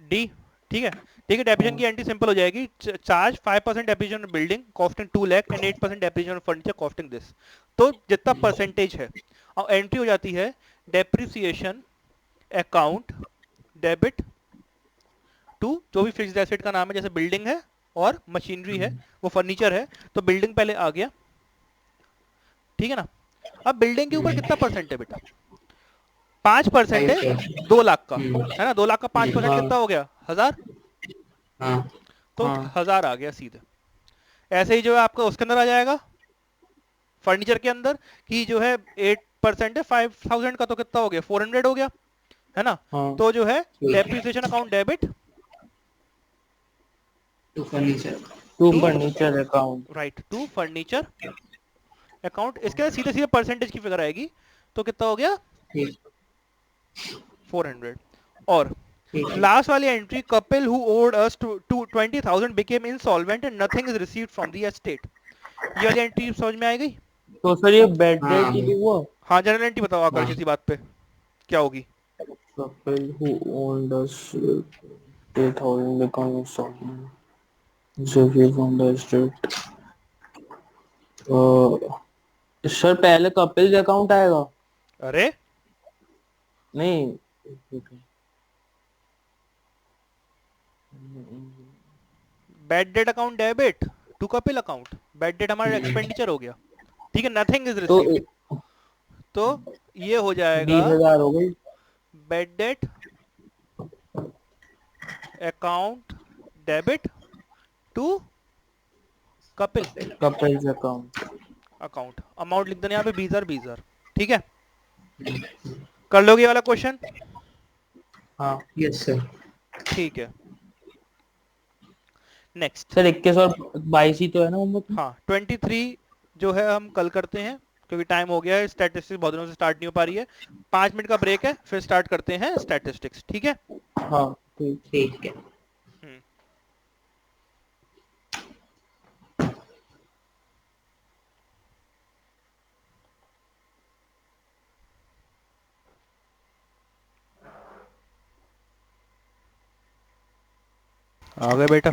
डी, ठीक है। ठीक है, डेप्रिसिएशन की एंट्री सिंपल हो जाएगी। Charge 5% depreciation on building costing 2 lakh and 8% depreciation on furniture costing this. तो जितना परसेंटेज है, और एंट्री हो जाती है डेप्रिसिएशन अकाउंट डेबिट टू जो भी फिक्स्ड एसेट का नाम है, जैसे बिल्डिंग है और मशीनरी है, वो फर्नीचर है, तो बिल्डिंग पहले आ गया, ठीक है ना। अब बिल्डिंग के ऊपर कितना परसेंट है बेटा? 5% है 5%। 2 लाख का, हम्म, है ना। 2 लाख का 5% हाँ कितना हो गया? 1000। हाँ तो हाँ 1000 आ गया सीधे। ऐसे ही जो है आपका उसके अंदर आ जाएगा, फर्नीचर के अंदर, कि जो है 8% है 5000 का, तो कितना हो गया? 400 हो गया, है ना। हाँ। तो जो है ठीक है। Depreciation account debit to furniture. To to, furniture account. Right, to furniture account. इसके बाद सीधे सीधे परसेंटेज की फिगर आएगी, तो कितना हो गया? ठीक 400। और ठीक है। लास्ट वाली entry, Kapil who owed us to 20,000 became insolvent and nothing is received from the estate. ये वाली एंट्री समझ में आ गई? तो सर ये बेड हाँ डेट लिखी हुआ। हाँ, जनरल एंट्री बताओ आकाश, हाँ इसी बात पे क्या होगी? Couple who owned us 8,000 become insolvent. Xavier from the estate. Sir पहले कपिल अकाउंट आएगा। अरे नहीं, bad debt account debit to Kapil account. Bad debt हमारा एक्सपेंडिचर हो गया, ठीक है, नथिंग इज तो रिसीव्ड। तो ये हो जाएगा 20,000 हो गई। Bad debt account debit to Kapil Kapil account. Account. Amount लिख देना यहाँ पे 20,000, ठीक है। कर लोगे ये वाला क्वेश्चन? हाँ यस सर। ठीक है, नेक्स्ट। सर 21 और 22 ही तो है ना मोहम्मद में? हाँ, 23 जो है हम कल करते हैं, क्योंकि टाइम हो गया है, स्टैटिस्टिक्स बहुत दिनों से स्टार्ट नहीं हो पा रही है। 5 मिनट का ब्रेक है, फिर स्टार्ट करते हैं स्टैटिस्टिक्स, ठीक है। हाँ ठीक। ठीक है। हम्म, आ गए बेटा?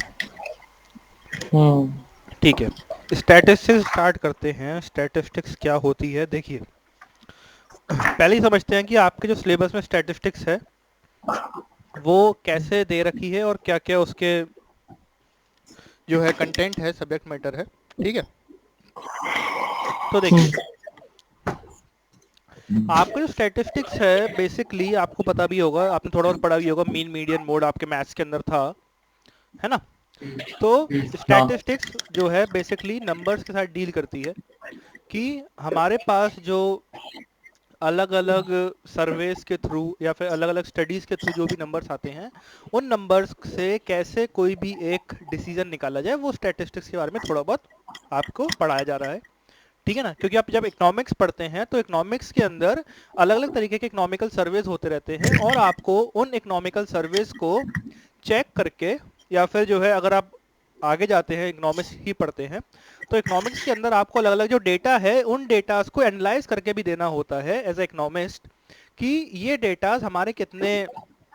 ठीक है, स्टैटिस्टिक्स स्टार्ट करते हैं। स्टैटिस्टिक्स क्या होती है देखिए, पहले ही समझते हैं कि आपके जो सिलेबस में स्टैटिस्टिक्स है वो कैसे दे रखी है और क्या क्या उसके जो है कंटेंट है, सब्जेक्ट मैटर है, ठीक है। तो देखिए, आपका जो स्टैटिस्टिक्स है बेसिकली आपको पता भी होगा, आपने थोड़ा बहुत पढ़ा भी होगा, मीन मीडियन मोड आपके मैथ्स के अंदर था, है ना। तो हाँ स्टैटिस्टिक्स जो है बेसिकली नंबर्स के साथ डील करती है, कि हमारे पास जो अलग अलग सर्वेस के थ्रू या फिर अलग अलग स्टडीज के थ्रू जो भी नंबर्स आते हैं, उन नंबर्स से कैसे कोई भी एक डिसीजन निकाला जाए, वो स्टैटिस्टिक्स के बारे में थोड़ा बहुत आपको पढ़ाया जा रहा है, ठीक है ना। क्योंकि आप जब इकोनॉमिक्स पढ़ते हैं तो इकोनॉमिक्स के अंदर अलग अलग तरीके के इकोनॉमिकल सर्वेज होते रहते हैं, और आपको उन इकोनॉमिकल सर्वेज को चेक करके, या फिर जो है अगर आप आगे जाते हैं इकोनॉमिक्स ही पढ़ते हैं, तो इकोनॉमिक्स के अंदर आपको अलग अलग जो डेटा है उन डेटास को एनालाइज करके भी देना होता है एज ए इकोनॉमिस्ट, कि ये डेटास हमारे कितने,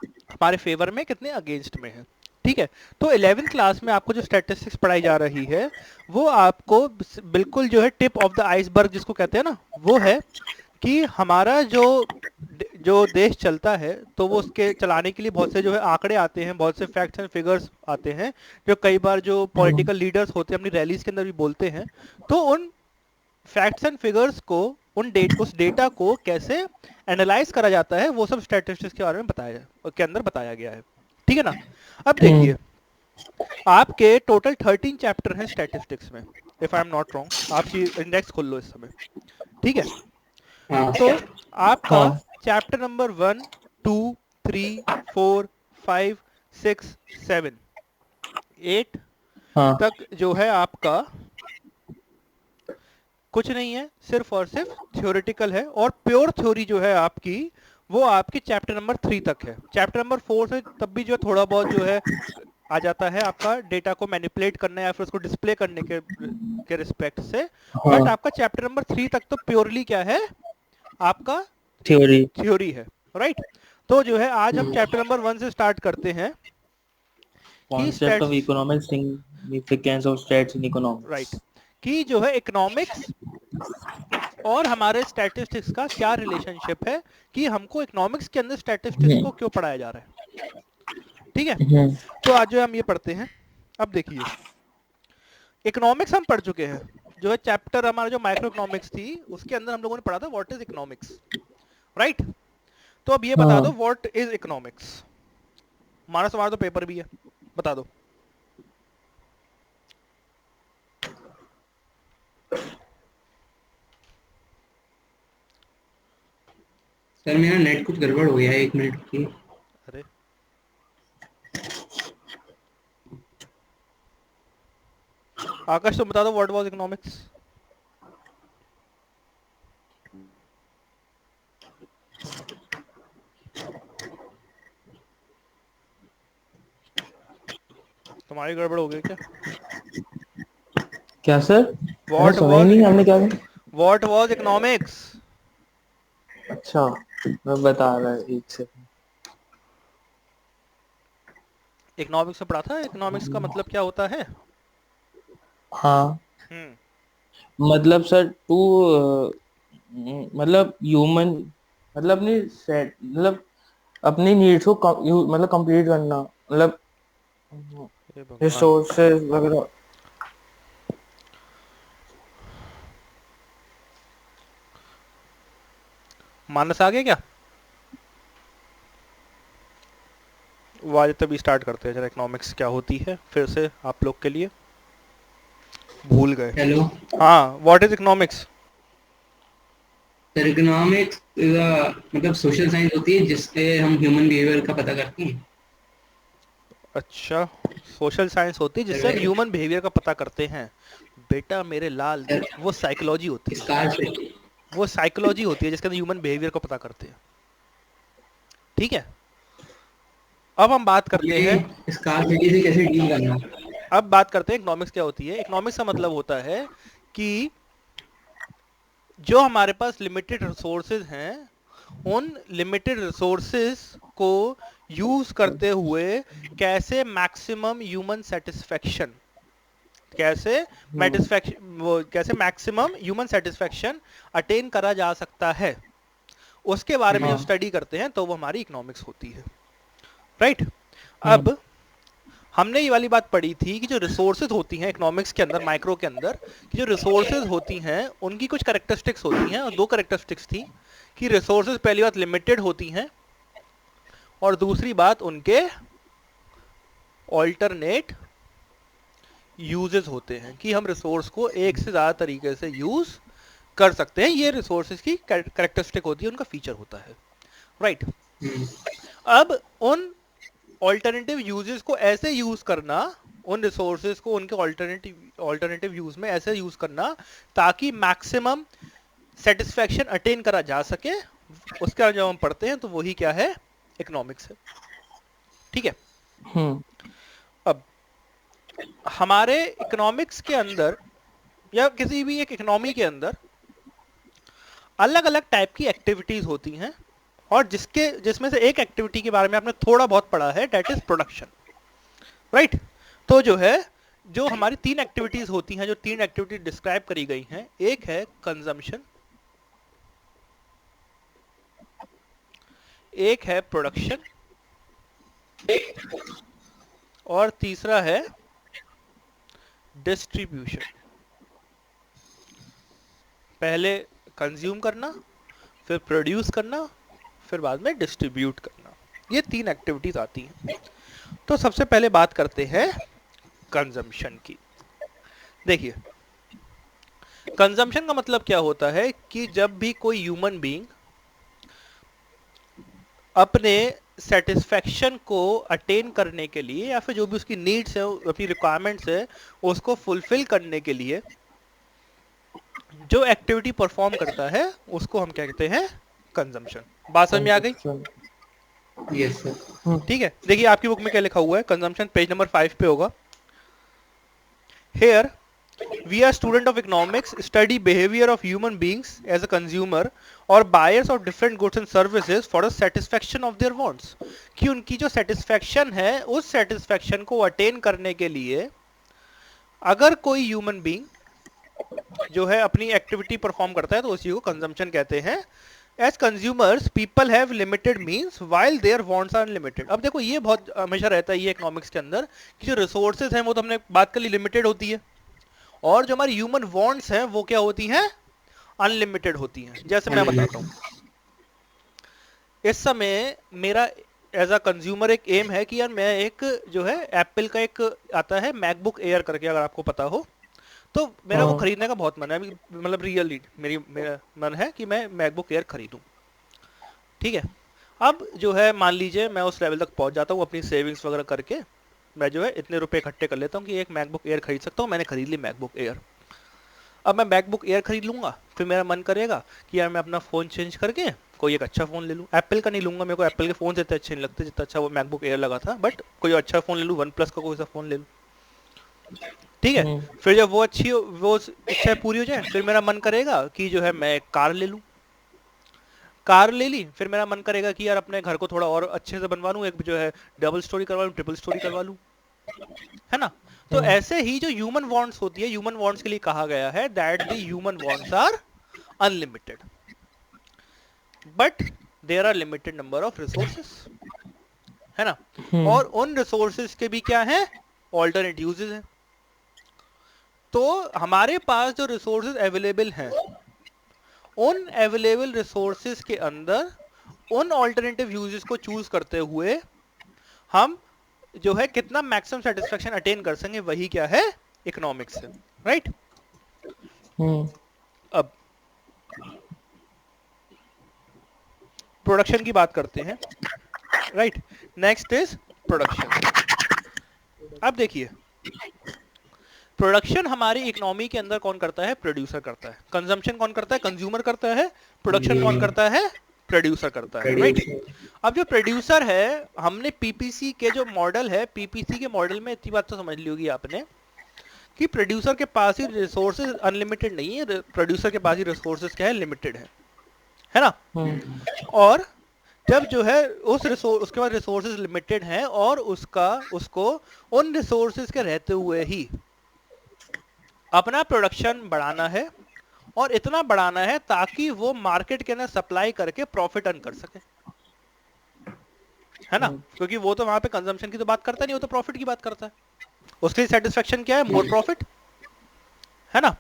हमारे फेवर में, कितने अगेंस्ट में है, ठीक है। तो 11th क्लास में आपको जो स्टैटिस्टिक्स पढ़ाई जा रही है वो आपको बिल्कुल जो है टिप ऑफ द आइसबर्ग जिसको कहते हैं ना, वो है कि हमारा जो जो देश चलता है तो वो उसके चलाने के लिए बहुत से जो है आंकड़े आते हैं, बहुत से फैक्ट्स एंड फिगर्स आते हैं, जो कई बार जो पॉलिटिकल लीडर्स होते हैं अपनी रैलीज के अंदर भी बोलते हैं। तो उन फैक्ट्स एंड फिगर्स को, उस डेटा को कैसे एनालाइज करा जाता है, वो सब स्टैटिस्टिक्स के बारे में के अंदर बताया गया है, ठीक है ना। अब देखिए, आपके टोटल 13 चैप्टर हैं स्टैटिस्टिक्स में, if I am not wrong. आप इंडेक्स खोल लो इस समय, ठीक है। हाँ तो आपका हाँ चैप्टर नंबर 1, 2, 3, 4, 5, 6, 7, 8 हाँ तक जो है आपका कुछ नहीं है, सिर्फ और सिर्फ थ्योरेटिकल है। और प्योर थ्योरी जो है आपकी, वो आपके चैप्टर नंबर 3 तक है। चैप्टर नंबर 4 से तब भी जो है थोड़ा बहुत जो है आ जाता है आपका डेटा को मैनिपुलेट करने या फिर उसको डिस्प्ले करने के रिस्पेक्ट से। बट हाँ आपका चैप्टर नंबर 3 तक तो प्योरली क्या है, आपका थ्योरी। थ्योरी है, राइट। तो जो है आज हम हम्म, चैप्टर नंबर 1 से स्टार्ट करते हैं कि concept of stats, economic significance of stats in right, economics. कि जो है इकोनॉमिक्स और हमारे स्टैटिस्टिक्स का क्या रिलेशनशिप है, कि हमको इकोनॉमिक्स के अंदर स्टैटिस्टिक्स को क्यों पढ़ाया जा रहा है, ठीक है। हम्म तो आज जो है हम ये पढ़ते हैं। अब देखिए, इकोनॉमिक्स हम पढ़ चुके हैं। जो है चैप्टर हमारा जो माइक्रो इकोनॉमिक्स थी उसके अंदर हम लोगों ने पढ़ा था व्हाट इज इकोनॉमिक्स, राइट। तो अब ये बता दो हाँ व्हाट इज इकोनॉमिक्स। मानस हमारा तो पेपर भी है, बता दो। सर मेरा नेट कुछ गड़बड़ हो गया है, 1 मिनट की। अरे आकाश तुम बता दो व्हाट वाज इकोनॉमिक्स। तुम्हारी गड़बड़ हो गई क्या? क्या सर? मैंने व्हाट सुना ही वाज नहीं, आपने क्या कहा? What was economics. अच्छा, मैं बता रहा है एक से। इकोनॉमिक्स में पढ़ा था इकोनॉमिक्स का मतलब क्या होता है। हाँ हम्म। मतलब सर टू मतलब ह्यूमन, मतलब अपनी सेट, मतलब अपनी नीड्स को मतलब कंप्लीट करना, मतलब हे भगवान। रिसोर्सेज वगैरह। मानस आ गया क्या? वो आज तभी स्टार्ट करते हैं जरा, इकोनॉमिक्स क्या होती है फिर से आप लोग के लिए, भूल गए। हेलो हाँ, what is economics. Sir, economics मतलब सोशल साइंस होती है जिससे हम ह्यूमन बिहेवियर का पता करते हैं। अच्छा, सोशल साइंस होती है सर जिससे हम वैसे ह्यूमन बिहेवियर का पता करते हैं। बेटा मेरे लाल, सर वो साइकोलॉजी होती इस है। कार से वो साइकोलॉजी होती है जिसके अंदर ह्यूमन बिहेवियर को पता करते हैं, ठीक है। अब हम बात करते हैं, हमें इस कार सिटी से कैसे डील करना है। अब बात करते हैं इकोनॉमिक्स क्या होती है। इकोनॉमिक्स का मतलब होता है कि जो हमारे पास लिमिटेड रिसोर्सेज हैं, उन लिमिटेड रिसोर्सेज को यूज करते हुए कैसे मैक्सिमम ह्यूमन सेटिस्फेक्शन, कैसे हम्म कैसे मैक्सिमम ह्यूमन सेटिस्फेक्शन अटेन करा जा सकता है, उसके बारे में जब हम्म, हाँ स्टडी करते हैं तो वो हमारी इकोनॉमिक्स होती है, राइट। हम्म अब हमने ये वाली बात पढ़ी थी कि जो रिसोर्सेज होती हैं इकोनॉमिक्स के अंदर, माइक्रो के अंदर, कि जो रिसोर्सेज होती हैं उनकी कुछ कैरेक्टरिस्टिक्स होती हैं, और दो कैरेक्टरिस्टिक्स थी कि रिसोर्सेज पहली बात लिमिटेड होती हैं, और दूसरी बात उनके ऑल्टरनेट यूजेस होते हैं, कि हम रिसोर्स को एक से ज़्यादा तरीके से यूज कर सकते हैं। ये रिसोर्सेज की कैरेक्टरिस्टिक होती है, उनका फीचर होता है, राइट। हम्म, अब उन ऑल्टरनेटिव यूजेस को ऐसे यूज करना, उन रिसोर्सेज को उनके ऑल्टरनेटिव ऑल्टरनेटिव यूज में ऐसे यूज करना ताकि मैक्सिमम सेटिस्फेक्शन अटेन करा जा सके, उसका जब हम पढ़ते हैं तो वही क्या है, इकोनॉमिक्स है, ठीक है। हम्म अब हमारे इकोनॉमिक्स के अंदर या किसी भी एक इकोनॉमी के अंदर अलग अलग टाइप की एक्टिविटीज होती हैं, और जिसमें से एक एक्टिविटी के बारे में आपने थोड़ा बहुत पढ़ा है, डेट इज प्रोडक्शन, राइट। तो जो है, जो हमारी तीन एक्टिविटीज होती हैं, जो तीन एक्टिविटी डिस्क्राइब करी गई हैं, एक है कंजम्पशन, एक है प्रोडक्शन, और तीसरा है डिस्ट्रीब्यूशन। पहले कंज्यूम करना, फिर प्रोड्यूस करना, फिर बाद में डिस्ट्रीब्यूट करना, ये तीन एक्टिविटीज आती हैं। तो सबसे पहले बात करते हैं कंजम्पशन की। देखिए, कंजम्पशन का मतलब क्या होता है कि जब भी कोई ह्यूमन बीइंग अपने सेटिस्फेक्शन को अटेन करने के लिए या फिर जो भी उसकी नीड्स है, अपनी रिक्वायरमेंट्स है, उसको फुलफिल करने के लिए जो एक्टिविटी परफॉर्म करता है उसको हम क्या कहते हैं? कंजम्पशन। बात समझ में आ गई? Yes sir. ठीक है, देखिए आपकी बुक में क्या लिखा हुआ है, कंजम्पशन पेज नंबर 5 पे होगा। Here we are student of economics study behavior of human beings as a consumer or buyers of different goods and services for the satisfaction of their wants। कि उनकी जो satisfaction है उस satisfaction को attain करने के लिए अगर कोई human being जो है अपनी एक्टिविटी परफॉर्म करता है तो उसी को कंजम्पशन कहते हैं। As consumers, people have limited means while their wants are unlimited। अब देखो ये बहुत हमेशा रहता है ये इकोनॉमिक्स के अंदर कि जो रिसोर्सेज हैं वो तो हमने बात कर ली लिमिटेड होती है, और जो हमारी ह्यूमन वांट्स हैं वो क्या होती हैं? अनलिमिटेड होती हैं। जैसे मैं बताता हूँ, इस समय मेरा एज अ कंज्यूमर एक एम है कि यार मैं एक जो है एप्पल का एक आता है मैकबुक एयर करके, अगर आपको पता हो, तो मेरा वो खरीदने का बहुत मन है। मतलब रियली मेरा मन है कि मैं मैकबुक एयर खरीदूं। ठीक है, अब जो है मान लीजिए मैं उस लेवल तक पहुंच जाता हूँ अपनी सेविंग्स वगैरह करके, मैं जो है इतने रुपए इकट्ठे कर लेता हूँ कि एक मैकबुक एयर खरीद सकता हूँ। मैंने खरीद ली मैकबुक एयर। अब मैं मैकबुक एयर खरीद लूंगा, फिर मेरा मन करेगा कि यार मैं अपना फ़ोन चेंज करके कोई एक अच्छा फ़ोन ले लूँ। एप्पल का नहीं लूंगा, मेरे को एप्पल के फ़ोन इतने अच्छे नहीं लगते जितना अच्छा वो मैकबुक एयर लगा था, बट कोई अच्छा फ़ोन ले लूँ, वन प्लस का कोई सा फ़ोन ले लूँ। ठीक है, फिर जब वो इच्छा पूरी हो जाए, फिर मेरा मन करेगा कि जो है मैं कार ले लूँ। कार ले ली, फिर मेरा मन करेगा कि यार अपने घर को थोड़ा और अच्छे से बनवा लूँ, एक जो है डबल स्टोरी करवा लूँ, ट्रिपल स्टोरी करवा लूँ, है ना। तो ऐसे ही जो ह्यूमन वांट्स होती है, ह्यूमन वांट्स के लिए कहा गया है that the human wants are unlimited but there are limited number of resources, है ना। और उन रिसोर्सेस के भी क्या है? ऑल्टरनेट यूजेस हैं। तो हमारे पास जो रिसोर्सेज अवेलेबल हैं, उन अवेलेबल रिसोर्सेज के अंदर उन ऑल्टरनेटिव यूजेस को चूज करते हुए हम जो है कितना मैक्सिमम सेटिस्फेक्शन अटेन कर सकें, वही क्या है? इकोनॉमिक्स है, राइट। अब प्रोडक्शन की बात करते हैं, राइट। Next is production. अब देखिए, प्रोडक्शन हमारी इकोनॉमी के अंदर कौन करता है? प्रोड्यूसर करता है। कंजम्पशन कौन करता है? कंज्यूमर करता है। प्रोडक्शन कौन करता है? प्रोड्यूसर करता है, राइट। अब जो प्रोड्यूसर है, हमने पीपीसी के जो मॉडल है, पीपीसी के मॉडल में इतनी बात तो समझ ली होगी आपने कि प्रोड्यूसर के पास ही रिसोर्सेज अनलिमिटेड नहीं है, प्रोड्यूसर के पास ही रिसोर्सेज क्या है? लिमिटेड है ना। और जब जो है उसके बाद रिसोर्सेज लिमिटेड हैं और उसको उन रिसोर्सेज के रहते हुए ही अपना प्रोडक्शन बढ़ाना है, और इतना बढ़ाना है ताकि वो मार्केट के अंदर सप्लाई करके प्रॉफिट अर्न कर सके, है ना। क्योंकि वो तो वहां पे कंजम्पशन की तो बात करता नहीं, वो तो प्रॉफिट की बात करता है। उसके लिए सेटिस्फेक्शन क्या है? मोर प्रॉफिट, है ना।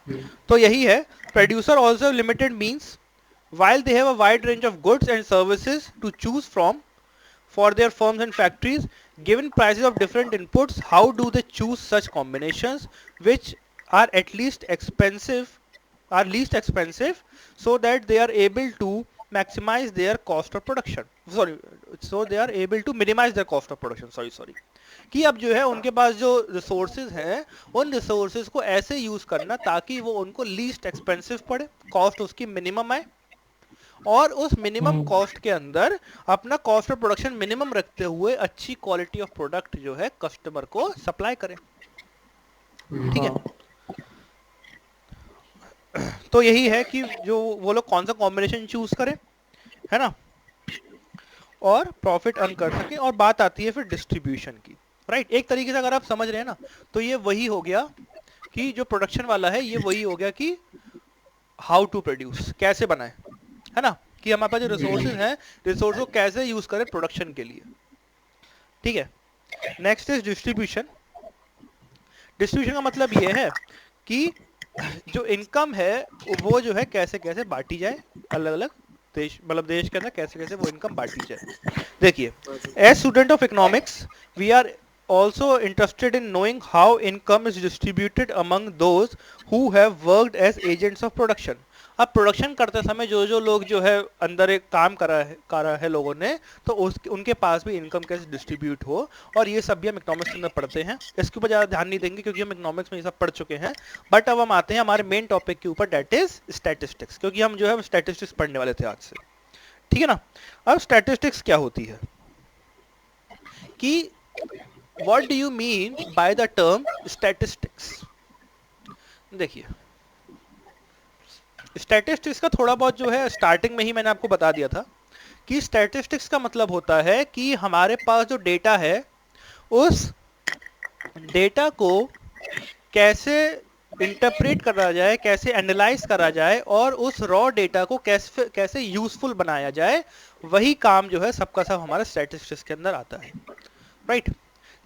तो यही है, producer also limited means while they have a wide range of goods and services to choose from for their firms and factories, given prices of different inputs, how do they choose such combinations which are least expensive so that they are able to maximize their cost of production, so they are able to minimize their cost of production, sorry। कि अब जो है उनके पास जो resources हैं, उन resources को ऐसे यूज करना ताकि वो उनको लीस्ट एक्सपेंसिव पड़े, कॉस्ट उसकी मिनिमम आए, और उस मिनिमम कॉस्ट के अंदर अपना कॉस्ट ऑफ प्रोडक्शन मिनिमम रखते हुए अच्छी क्वालिटी ऑफ प्रोडक्ट जो है कस्टमर को सप्लाई करें। ठीक है, तो यही है कि जो वो लोग कौन सा कॉम्बिनेशन चूज करें, है ना, और प्रॉफिट अर्न कर सके। और बात आती है फिर डिस्ट्रीब्यूशन की, राइट। एक तरीके से अगर आप समझ रहे हैं ना, तो ये वही हो गया कि जो प्रोडक्शन वाला है, ये वही हो गया कि हाउ टू प्रोड्यूस, कैसे बनाए, है ना, कि हमारे पास जो रिसोर्सेज हैं, रिसोर्स को कैसे यूज करें प्रोडक्शन के लिए। ठीक है, नेक्स्ट इज डिस्ट्रीब्यूशन। डिस्ट्रीब्यूशन का मतलब ये है कि जो इनकम है वो जो है कैसे कैसे बांटी जाए, अलग अलग देश, मतलब देश के अंदर कैसे कैसे वो इनकम बांटी जाए। देखिए, as student of economics we are also interested in knowing how income is distributed among those who have worked as agents of production. अब प्रोडक्शन करते समय जो जो लोग जो है अंदर एक काम करा है लोगों ने, तो उनके पास भी इनकम कैसे डिस्ट्रीब्यूट हो, और ये सब भी हम इकोनॉमिक्स के अंदर पढ़ते हैं. इसके ऊपर ज़्यादा ध्यान नहीं देंगे क्योंकि हम इकोनॉमिक्स में ये सब पढ़ चुके हैं. बट अब हम आते हैं हमारे मेन टॉपिक के ऊपर, डेट इज स्टैटिस्टिक्स, क्योंकि हम जो है स्टैटिस्टिक्स पढ़ने वाले थे आज से. ठीक है ना. अब स्टैटिस्टिक्स क्या होती है कि what do you mean by the term statistics. देखिए, स्टैटिस्टिक्स का थोड़ा बहुत जो है स्टार्टिंग में ही मैंने आपको बता दिया था कि स्टैटिस्टिक्स का मतलब होता है कि हमारे पास जो डेटा है उस डेटा को कैसे इंटरप्रेट करा जाए, कैसे एनालाइज करा जाए, और उस रॉ डेटा को कैसे यूजफुल बनाया जाए, वही काम जो है सबका सब हमारे स्टैटिस्टिक्स के अंदर आता है. राइट.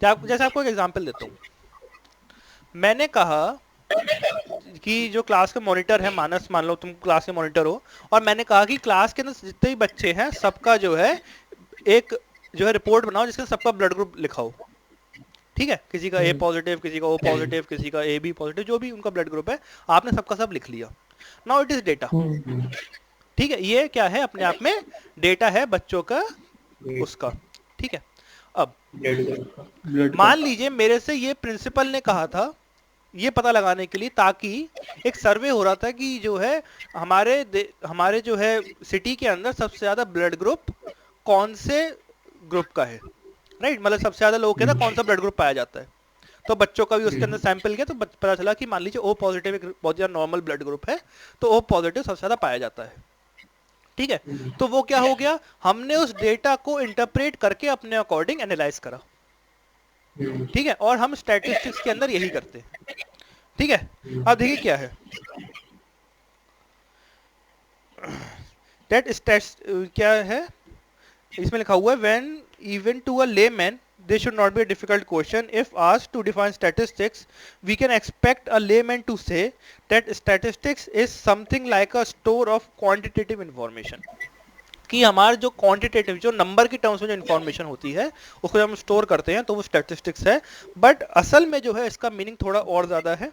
जैसे आपको एक एग्जांपल देता हूँ. मैंने कहा कि जो क्लास के मॉनिटर है, मानस, मान लो तुम क्लास के मॉनिटर हो, और मैंने कहा कि क्लास के अंदर जितने भी बच्चे हैं सबका जो है एक जो है रिपोर्ट बनाओ जिसके सबका ब्लड ग्रुप लिखा हो. ठीक है. किसी का ए पॉजिटिव, किसी का ओ पॉजिटिव, किसी का ए बी पॉजिटिव, जो भी उनका ब्लड ग्रुप है, आपने सबका सब लिख लिया. Now it is data. ठीक है. ये क्या है? अपने आप में डेटा है बच्चों का उसका. ठीक है. अब मान लीजिए मेरे से ये प्रिंसिपल ने कहा था ये पता लगाने के लिए, ताकि एक सर्वे हो रहा था कि जो है हमारे जो है सिटी के अंदर सबसे ज्यादा ब्लड ग्रुप कौन से ग्रुप का है. राइट. मतलब सबसे ज्यादा लोगों के अंदर कौन सा ब्लड ग्रुप पाया जाता है. तो बच्चों का भी उसके अंदर सैंपल किया, तो पता चला कि मान लीजिए ओ पॉजिटिव एक बहुत ज्यादा नॉर्मल ब्लड ग्रुप है, तो ओ पॉजिटिव सबसे ज्यादा पाया जाता है. ठीक है. तो वो क्या हो गया? हमने उस डेटा को इंटरप्रेट करके अपने अकॉर्डिंग एनालाइज करा. ठीक है. और हम स्टैटिस्टिक्स के अंदर यही करते हैं. ठीक है. अब देखिए क्या है दैट क्या है इसमें लिखा हुआ है, when even to a layman this should not be a difficult question. If asked to define statistics, we can expect a layman to say that statistics is something like a store of quantitative information. कि हमारे जो quantitative, जो number की terms में जो information होती है उसको हम स्टोर करते हैं, तो वो स्टैटिस्टिक्स है. बट असल में जो है इसका मीनिंग थोड़ा और ज़्यादा है.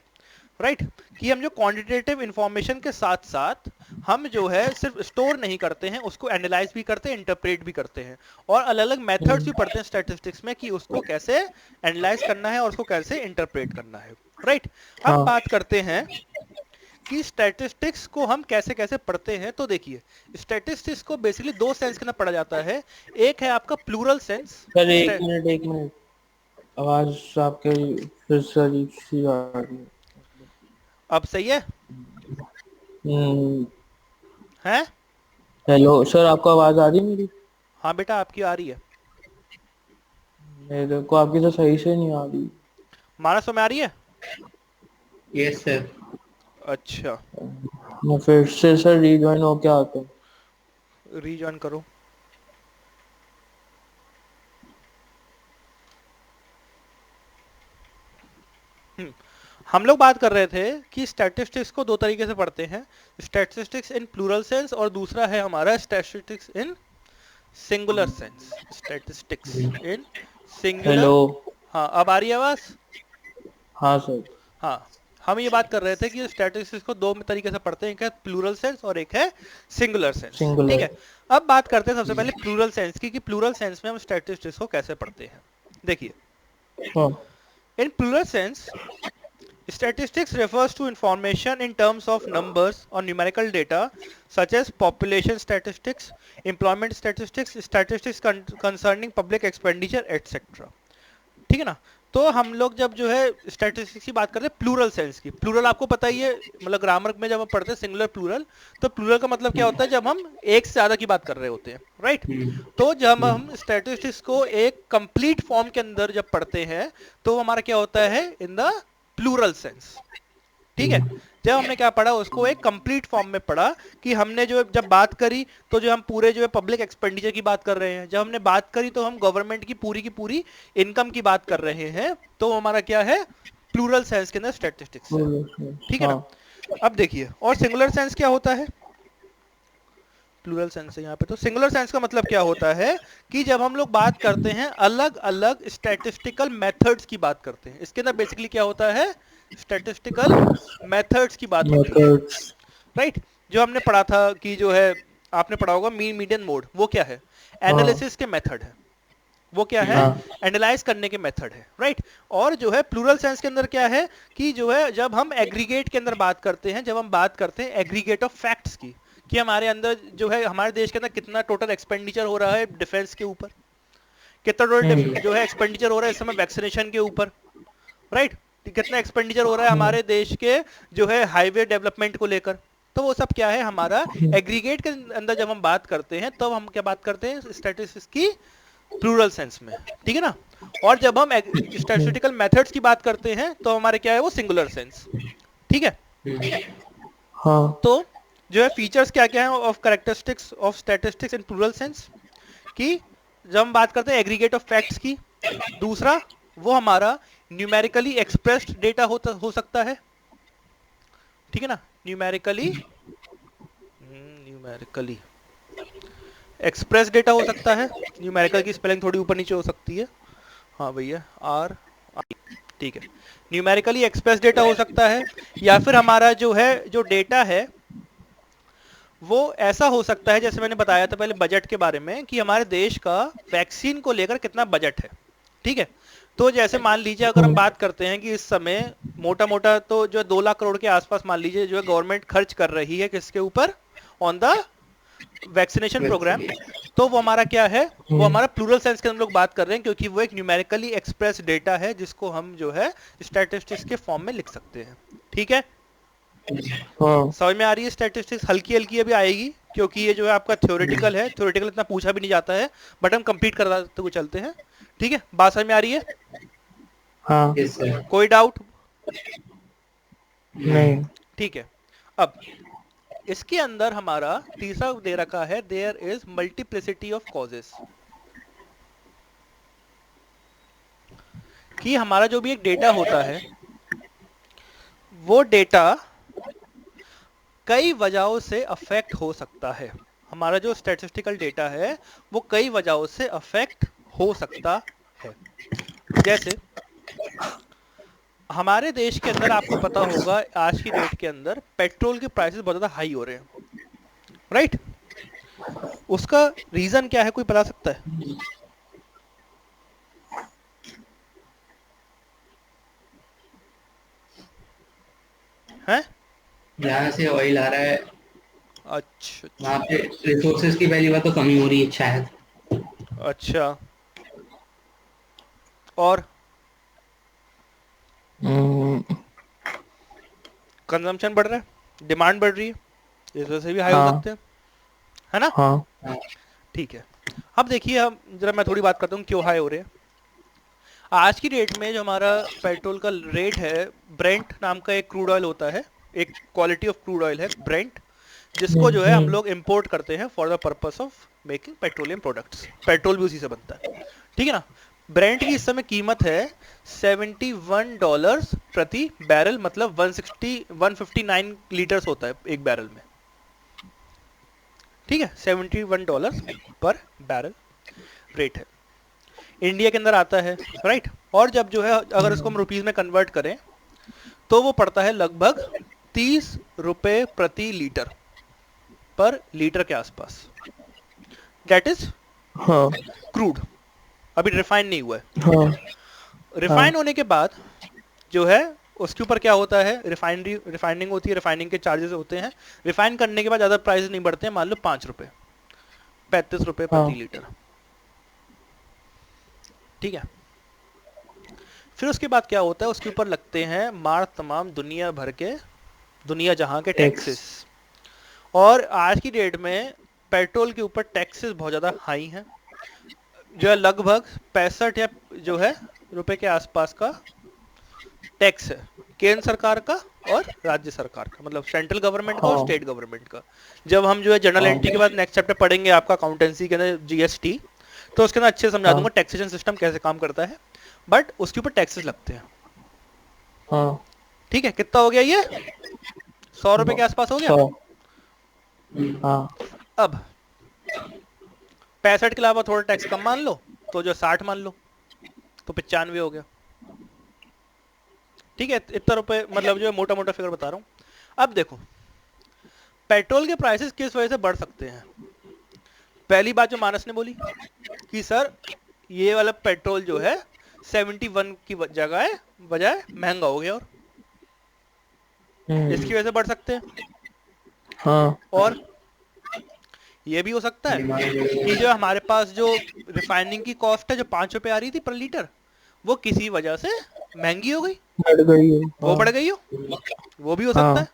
राइट. कि हम जो क्वांटिटेटिव इंफॉर्मेशन के साथ साथ हम जो है सिर्फ स्टोर नहीं करते हैं, उसको एनालाइज भी करते हैं, इंटरप्रेट भी करते हैं, और अलग अलग मेथड्स भी पढ़ते हैं स्टैटिस्टिक्स में कि उसको कैसे एनालाइज करना है और उसको कैसे इंटरप्रेट करना है. राइट. अब बात करते हैं कि स्टैटिस्टिक्स को हम कैसे कैसे पढ़ते हैं. तो देखिए, स्टैटिस्टिक्स को बेसिकली दो सेंस के अंदर पढ़ा जाता है. एक है आपका प्लूरल सेंस. सर एक मिनट आवाज आपके फिर से आ रही है. अब सही है? हैं? हेलो सर, आपको आवाज आ रही है मेरी? हाँ बेटा, आपकी आ रही है. मेरे को आपकी तो सही से नहीं आ रही. मानस में आ रही है? Yes sir. अच्छा, मैं फिर से सर रीजॉइन हो क्या आता हूँ. रीजॉइन करो. हम लोग बात कर रहे थे कि स्टैटिस्टिक्स को दो तरीके से पढ़ते हैं, स्टैटिस्टिक्स इन प्लूरल सेंस और दूसरा है हमारा स्टैटिस्टिक्स इन सिंगुलर सेंस. स्टैटिस्टिक्स इन सिंगुलर. हेलो. हाँ, अब आ रही है आवाज? हाँ सर. हाँ, हम ये बात कर रहे थे कि स्टैटिस्टिक्स को दो तरीके से पढ़ते हैं, एक है प्लूरल सेंस और एक है सिंगुलर सेंस. ठीक है. अब बात करते हैं सबसे पहले प्लूरल सेंस की, कि प्लूरल सेंस में हम स्टैटिस्टिक्स को कैसे पढ़ते हैं. देखिए, in plural sense statistics refers to information in terms of numbers or numerical data such as population statistics, employment statistics, statistics concerning public expenditure etc. ठीक है ना. तो हम लोग जब जो है स्टैटिस्टिक्स की बात करते हैं प्लूरल सेंस की, प्लूरल आपको पता ही है, मतलब ग्रामर में जब हम पढ़ते हैं सिंगुलर प्लूरल, तो प्लूरल का मतलब क्या होता है? जब हम एक से ज्यादा की बात कर रहे होते हैं. राइट. तो जब हम स्टैटिस्टिक्स को एक कंप्लीट फॉर्म के अंदर जब पढ़ते हैं तो हमारा क्या होता है? In the plural sense. ठीक है. जब हमने क्या पढ़ा, उसको एक कंप्लीट फॉर्म में पढ़ा कि हमने जो जब बात करी तो जो हम पूरे जो है पब्लिक एक्सपेंडिचर की बात कर रहे हैं, जब हमने बात करी तो हम गवर्नमेंट की पूरी इनकम की बात कर रहे हैं, तो हमारा क्या है? प्लूरल सेंस के अंदर स्टैटिस्टिक्स. ठीक है ना. अब देखिए, और सिंगुलर सेंस क्या होता है? प्लूरल सेंस है यहाँ पे। तो सिंगुलर सेंस का मतलब क्या होता है कि जब हम लोग बात करते हैं अलग अलग स्टैटिस्टिकल मेथड्स की बात करते हैं, इसके अंदर बेसिकली क्या होता है, स्टैटिस्टिकल मेथड्स की बात होती है, मेथड्स। राइट। जो हमने पढ़ा था कि जो है, आपने पढ़ा होगा मीन मीडियन मोड, वो क्या है, हाँ एनालिसिस के मेथड है, वो क्या है, हाँ एनालाइज करने के मेथड है, राइट। और जो है प्लूरल सेंस के अंदर क्या है कि जो है जब हम एग्रीगेट के अंदर बात करते हैं, जब हम बात करते हैं एग्रीगेट ऑफ फैक्ट्स की, कि हमारे अंदर जो है हमारे देश के अंदर कितना टोटल एक्सपेंडिचर हो रहा है डिफेंस के ऊपर, कितना टोटल जो है एक्सपेंडिचर हो रहा है इस समय वैक्सीनेशन के ऊपर, राइट। कितना एक्सपेंडिचर हो रहा है हमारे देश के जो है हाईवे डेवलपमेंट को लेकर, तो वो सब क्या है हमारा एग्रीगेट के अंदर जब हम बात करते हैं तब हम क्या बात करते हैं, स्टैटिस्टिक्स की प्लूरल सेंस में, ठीक है ना। और जब हम स्टैटिस्टिकल मेथड्स की बात करते हैं तो हमारे क्या है वो सिंगुलर सेंस, ठीक है। हाँ तो जो है फीचर्स क्या क्या है of characteristics of statistics in plural sense, कि जब हम बात करते हैं एग्रीगेट ऑफ फैक्ट्स की, दूसरा वो हमारा न्यूमेरिकली एक्सप्रेस्ड डेटा हो सकता है, ठीक है ना, न्यूमेरिकली एक्सप्रेस डेटा हो सकता है, न्यूमेरिकल की स्पेलिंग थोड़ी ऊपर नीचे हो सकती है, हाँ भैया आर, ठीक है, न्यूमेरिकली एक्सप्रेस डेटा हो सकता है, या फिर हमारा जो है जो डेटा है वो ऐसा हो सकता है, जैसे मैंने बताया था पहले बजट के बारे में, कि हमारे देश का वैक्सीन को लेकर कितना बजट है, ठीक है। तो जैसे मान लीजिए अगर हम बात करते हैं कि इस समय मोटा मोटा तो जो 2 लाख करोड़ के आसपास मान लीजिए जो है गवर्नमेंट खर्च कर रही है किसके ऊपर, ऑन द वैक्सीनेशन प्रोग्राम, तो वो हमारा क्या है, वो हमारा प्लूरल सेंस के हम लोग बात कर रहे हैं, क्योंकि वो एक न्यूमेरिकली एक्सप्रेस डेटा है जिसको हम जो है स्टैटिस्टिक्स के फॉर्म में लिख सकते हैं, ठीक है। हाँ समझ में आ रही है, स्टैटिस्टिक्स हल्की हल्की अभी आएगी क्योंकि ये जो है आपका थ्योरेटिकल है, थ्योरेटिकल इतना पूछा भी नहीं जाता है, बट हम कंप्लीट करते हुए चलते हैं, ठीक है। बात समझ में आ रही है, हाँ यस सर। कोई डाउट, नहीं ठीक है। अब इसके अंदर हमारा तीसरा दे रखा है, there is multiplicity of causes, कि हमारा जो भी एक डेटा होता है वो डेटा कई वजहों से अफेक्ट हो सकता है, हमारा जो स्टैटिस्टिकल डेटा है वो कई वजहों से अफेक्ट हो सकता है। जैसे हमारे देश के अंदर आपको पता होगा आज की डेट के अंदर पेट्रोल के प्राइसेस बहुत ज्यादा हाई हो रहे हैं, राइट। उसका रीजन क्या है, कोई बता सकता है? हैं? जहाँ से ऑयल आ रहा है अच्छा वहाँ पे रिसोर्सेज की वैल्यू तो कमी हो रही है शायद। अच्छा, और कंजम्पशन बढ़ रहा है, डिमांड बढ़ रही है, इस वजह से भी हाई हो हाँ सकते हैं, है ना। हाँ ठीक है, अब देखिए, हम जरा मैं थोड़ी बात करता हूँ क्यों हाई हो रहे हैं। आज की डेट में जो हमारा पेट्रोल का रेट है, ब्रेंट नाम का एक क्रूड ऑयल होता है, एक क्वालिटी ऑफ क्रूड ऑयल है ब्रेंट, जिसको जो है हम लोग इंपोर्ट करते हैं for the purpose of making petroleum products, petrol भी उसी से बनता है, ठीक है ना। ब्रेंट की इस समय कीमत है $71 प्रति बैरल, मतलब 159 लीटर्स होता है एक बैरल में, ठीक है, $71 पर बैरल रेट है, इंडिया के अंदर आता है, राइट। और जब जो है अगर इसको हम रुपीज में कन्वर्ट करें तो वो पड़ता है लगभग 30 रुपए प्रति लीटर, पर लीटर के आसपास, डेट इज हाँ क्रूड, अभी रिफाइन नहीं हुआ है। हाँ रिफाइन होने के बाद जो है उसके ऊपर क्या होता है, रिफाइनिंग होती है, रिफाइनिंग के चार्जेस होते हैं, रिफाइन करने के बाद ज्यादा प्राइस नहीं बढ़ते हैं, मान लो 5 रुपए, 35 रुपए प्रति लीटर, ठीक है। फिर उसके बाद क्या होता है, उसके ऊपर लगते हैं मार तमाम दुनिया भर के, दुनिया जहां के टैक्सेस, और आज की डेट में पेट्रोल के ऊपर टैक्सेस बहुत ज्यादा हाई हैं, जो है लगभग 65 या जो है रुपए के आसपास का टैक्स है, केंद्र सरकार का और राज्य सरकार का, मतलब सेंट्रल गवर्नमेंट का और स्टेट गवर्नमेंट का। जब हम जो है जनरल एंट्री के बाद नेक्स्ट चैप्टर पढ़ेंगे आपका अकाउंटेंसी के अंदर जीएसटी, तो उसके अंदर अच्छे समझा दूंगा टैक्सेशन सिस्टम कैसे काम करता है, बट उसके ऊपर टैक्सेस लगते हैं, ठीक है। कितना हो गया ये, 100 रुपए के आसपास हो गया। हाँ अब 65 के अलावा थोड़ा टैक्स कम मान लो तो जो 60 मान लो तो 95 हो गया। ठीक है, इतना रुपए मतलब जो मोटा मोटा फिगर बता रहा हूँ। अब देखो पेट्रोल के प्राइसेस किस वजह से बढ़ सकते हैं। पहली बात जो मानस ने बोली कि सर ये वाला पेट्रोल जो है 71 की जगह बजाय महंगा हो गया, और इसकी वजह से बढ़ सकते हैं। हाँ और ये भी हो सकता है कि जो हमारे पास जो रिफाइनिंग की कॉस्ट है जो 5 रुपए आ रही थी पर लीटर, वो किसी वजह से महंगी हो गई, बढ़ गई है। वो बढ़ गई हो, वो भी हो सकता है।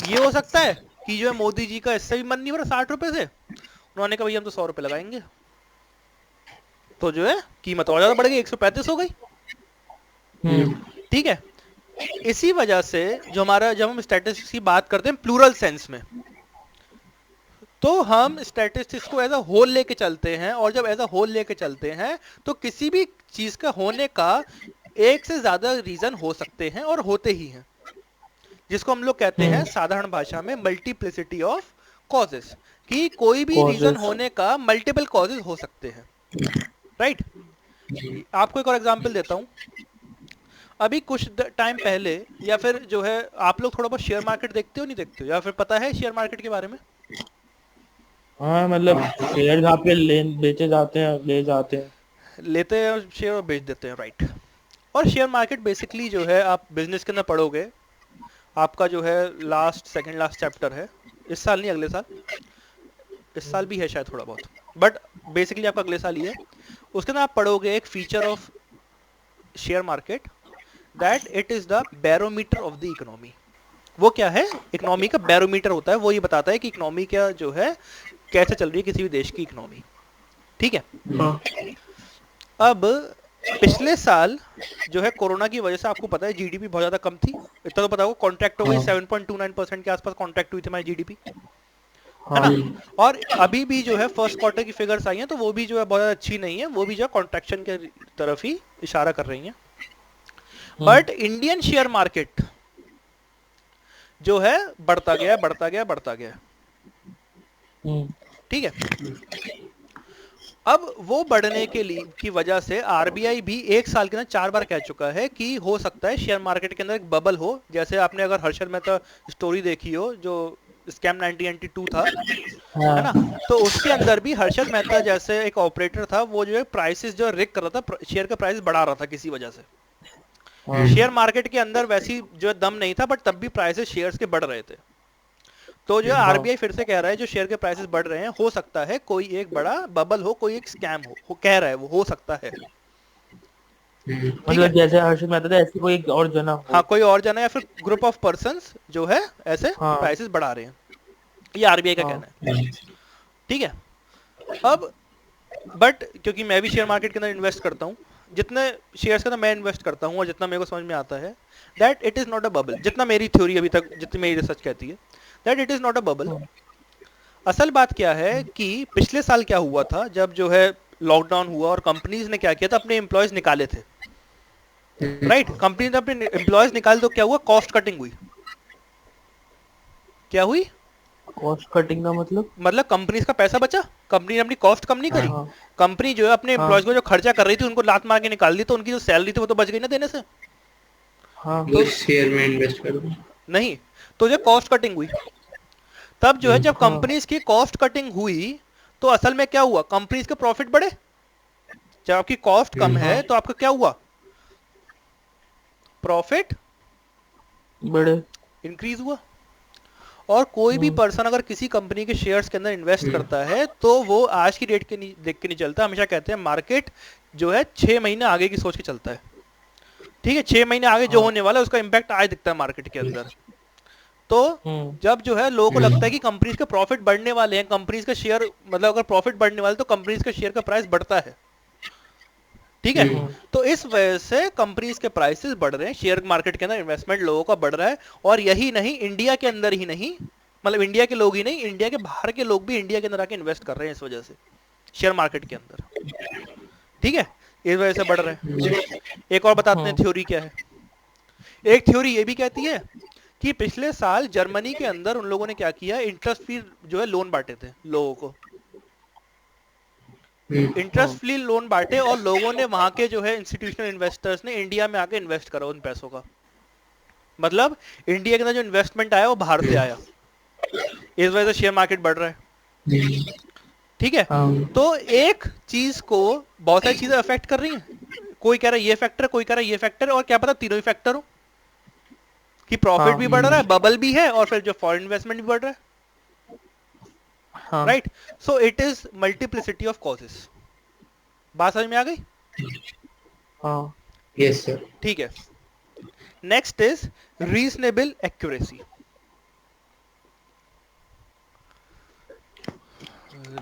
ये हो सकता है कि जो है मोदी जी का इससे भी मन नहीं भरा 60 रुपए से, उन्होंने कहा भैया हम तो 100 रुपए लगाएंगे, तो जो है कीमत और ज्यादा बढ़ गई, 135 हो गई। ठीक है, इसी वजह से जो हमारा जब हम स्टैटिस्टिक्स की बात करते हैं प्लूरल सेंस में, तो हम स्टैटिस्टिक्स को एज अ होल लेके चलते हैं, और जब एज अ होल लेके चलते हैं तो किसी भी चीज का होने का एक से ज्यादा रीजन हो सकते हैं और होते ही हैं, जिसको हम लोग कहते हैं साधारण भाषा में मल्टीप्लिसिटी ऑफ कॉजेस, कि कोई भी रीजन होने का मल्टीपल कॉजेस हो सकते हैं। राइट आपको एक और एग्जांपल देता हूं। अभी कुछ टाइम पहले, या फिर जो है आप लोग थोड़ा बहुत शेयर मार्केट देखते हो नहीं देखते हो, या फिर पता है शेयर मार्केट के बारे में? हाँ मतलब शेयर जहाँ पे बेचे जाते हैं ले जाते हैं, लेते हैं शेयर और बेच देते हैं। राइट और शेयर मार्केट बेसिकली जो है आप बिजनेस के अंदर पढ़ोगे, आपका जो है सेकंड लास्ट चैप्टर है, इस साल नहीं अगले साल, इस साल भी है शायद थोड़ा बहुत, बट बेसिकली आपका अगले साल ही है। उसके अंदर आप पढ़ोगे एक feature of share market, that it is the barometer of the economy. वो क्या है? इकोनॉमी का बैरोमीटर होता है, वो ये बताता है कि इकोनॉमी क्या जो है कैसे चल रही है किसी भी देश की इकोनॉमी। ठीक है, अब पिछले साल जो है कोरोना की वजह से आपको पता है जीडीपी बहुत ज्यादा कम थी, इतना तो पता होगा, कॉन्ट्रैक्ट हो गई 7.29% के आसपास कॉन्ट्रैक्ट हुई थी हमारी जीडीपी, है ना। और अभी भी जो है फर्स्ट क्वार्टर की फिगर्स आई हैं तो वो भी जो है बहुत अच्छी नहीं है, वो भी जो है कॉन्ट्रैक्शन के तरफ ही इशारा कर रही हैं। बट इंडियन शेयर मार्केट जो है बढ़ता गया बढ़ता गया बढ़ता गया। ठीक है, अब वो बढ़ने के लिए की वजह से आरबीआई भी एक साल के अंदर 4 बार कह चुका है कि हो सकता है शेयर मार्केट के अंदर एक बबल हो। जैसे आपने अगर हर्षद मेहता स्टोरी देखी हो जो स्कैम 1992 था, है ना, तो उसके अंदर भी हर्षद मेहता जैसे एक ऑपरेटर था, वो जो है प्राइसेस जो रिग कर रहा था, शेयर का प्राइस बढ़ा रहा था किसी वजह से। शेयर मार्केट के अंदर वैसी जो दम नहीं था, बट तब भी प्राइसेस शेयर्स के बढ़ रहे थे। तो जो आरबीआई फिर से कह रहा है जो शेयर के प्राइसेस बढ़ रहे हैं, हो सकता है कोई एक बड़ा बबल हो, कोई एक स्कैम हो कह रहा है वो हो सकता है। मतलब जैसे हर्षद मेहता था ऐसी कोई और जना हो। हाँ, कोई और जना या फिर ग्रुप ऑफ पर्संस जो है ऐसे प्राइसेस बढ़ा रहे हैं, ये आरबीआई का कहना है। ठीक है, अब बट क्योंकि मैं भी शेयर मार्केट के अंदर इन्वेस्ट करता हूँ, जितने शेयर्स के अंदर मैं इन्वेस्ट करता हूँ और जितना मेरे को समझ में आता है, that it is not a bubble. जितना मेरी थ्योरी अभी तक, जितनी मेरी रिसर्च कहती है, that it is not a bubble. असल बात क्या है कि पिछले साल क्या हुआ था, जब जो है लॉकडाउन हुआ और कंपनीज ने क्या किया था, अपने एम्प्लॉयज निकाले थे। राइट, कंपनी ने अपने एम्प्लॉयज निकाले तो क्या हुआ? कॉस्ट कटिंग हुई। क्या हुई? कॉस्ट कटिंग का मतलब कंपनीज का पैसा बचा, कंपनी ने अपनी कॉस्ट कम नहीं करी। कंपनी जो है अपने एम्प्लॉयज को जो खर्चा कर रही थी उनको लात मार के निकाल दी, तो उनकी जो सैलरी थी वो तो बच गई ना देने से। तो शेयर में इन्वेस्ट करो नहीं, तो जो कॉस्ट कटिंग हुई, तब जो है जब कंपनीज की कॉस्ट कटिंग हुई तो असल में क्या हुआ? कंपनीज के प्रॉफिट बढ़े। जब आपकी कॉस्ट कम है तो आपका क्या हुआ? प्रॉफिट बढ़े, इंक्रीज हुआ। और कोई भी पर्सन अगर किसी कंपनी के शेयर्स के अंदर इन्वेस्ट करता है तो वो आज की डेट के देख के नहीं चलता। हमेशा कहते हैं मार्केट जो है 6 महीने आगे की सोच के चलता है। ठीक है, 6 महीने आगे जो होने वाला है उसका इम्पैक्ट आज दिखता है मार्केट के अंदर। तो जब जो है लोगों को लगता है कि कंपनीज के प्रॉफिट बढ़ने वाले हैं, कंपनीज का शेयर मतलब अगर प्रॉफिट बढ़ने वाले तो कंपनीज का शेयर का प्राइस बढ़ता है। ठीक है, तो इस वजह से कंपनीज के प्राइसेस बढ़ रहे हैं, शेयर मार्केट के अंदर इन्वेस्टमेंट लोगों का बढ़ रहा है। और यही नहीं, इंडिया के अंदर ही नहीं, मतलब इंडिया के लोग ही नहीं, इंडिया के बाहर के लोग भी इंडिया के अंदर आके इन्वेस्ट कर रहे हैं इस वजह से शेयर मार्केट के अंदर। ठीक है, इस वजह से बढ़ रहे हैं। एक और बताते हैं थ्योरी क्या है। एक थ्योरी ये भी कहती है कि पिछले साल जर्मनी के अंदर उन लोगों ने क्या किया, इंटरेस्ट फ्री जो है लोन बांटे थे लोगों को। इंटरेस्ट फ्री लोन बांटे और लोगों ने वहां के जो है इंस्टीट्यूशनल इन्वेस्टर्स ने इंडिया में आके इन्वेस्ट करा उन पैसों का। मतलब इंडिया के अंदर जो इन्वेस्टमेंट आया वो बाहर से आया, इस वजह से शेयर मार्केट बढ़ रहा है। ठीक है, तो एक चीज को बहुत सारी चीजें अफेक्ट कर रही हैं। कोई कह रहा है ये फैक्टर, कोई कह रहा है ये फैक्टर, और क्या पता तीनों ही फैक्टर हो, कि प्रॉफिट भी बढ़ रहा है, बबल भी है, और फिर जो फॉरेन इन्वेस्टमेंट भी बढ़ रहा है। Right, so it is multiplicity of causes. बात समझ में आ गई? हाँ, यस सर। ठीक है, next is reasonable accuracy.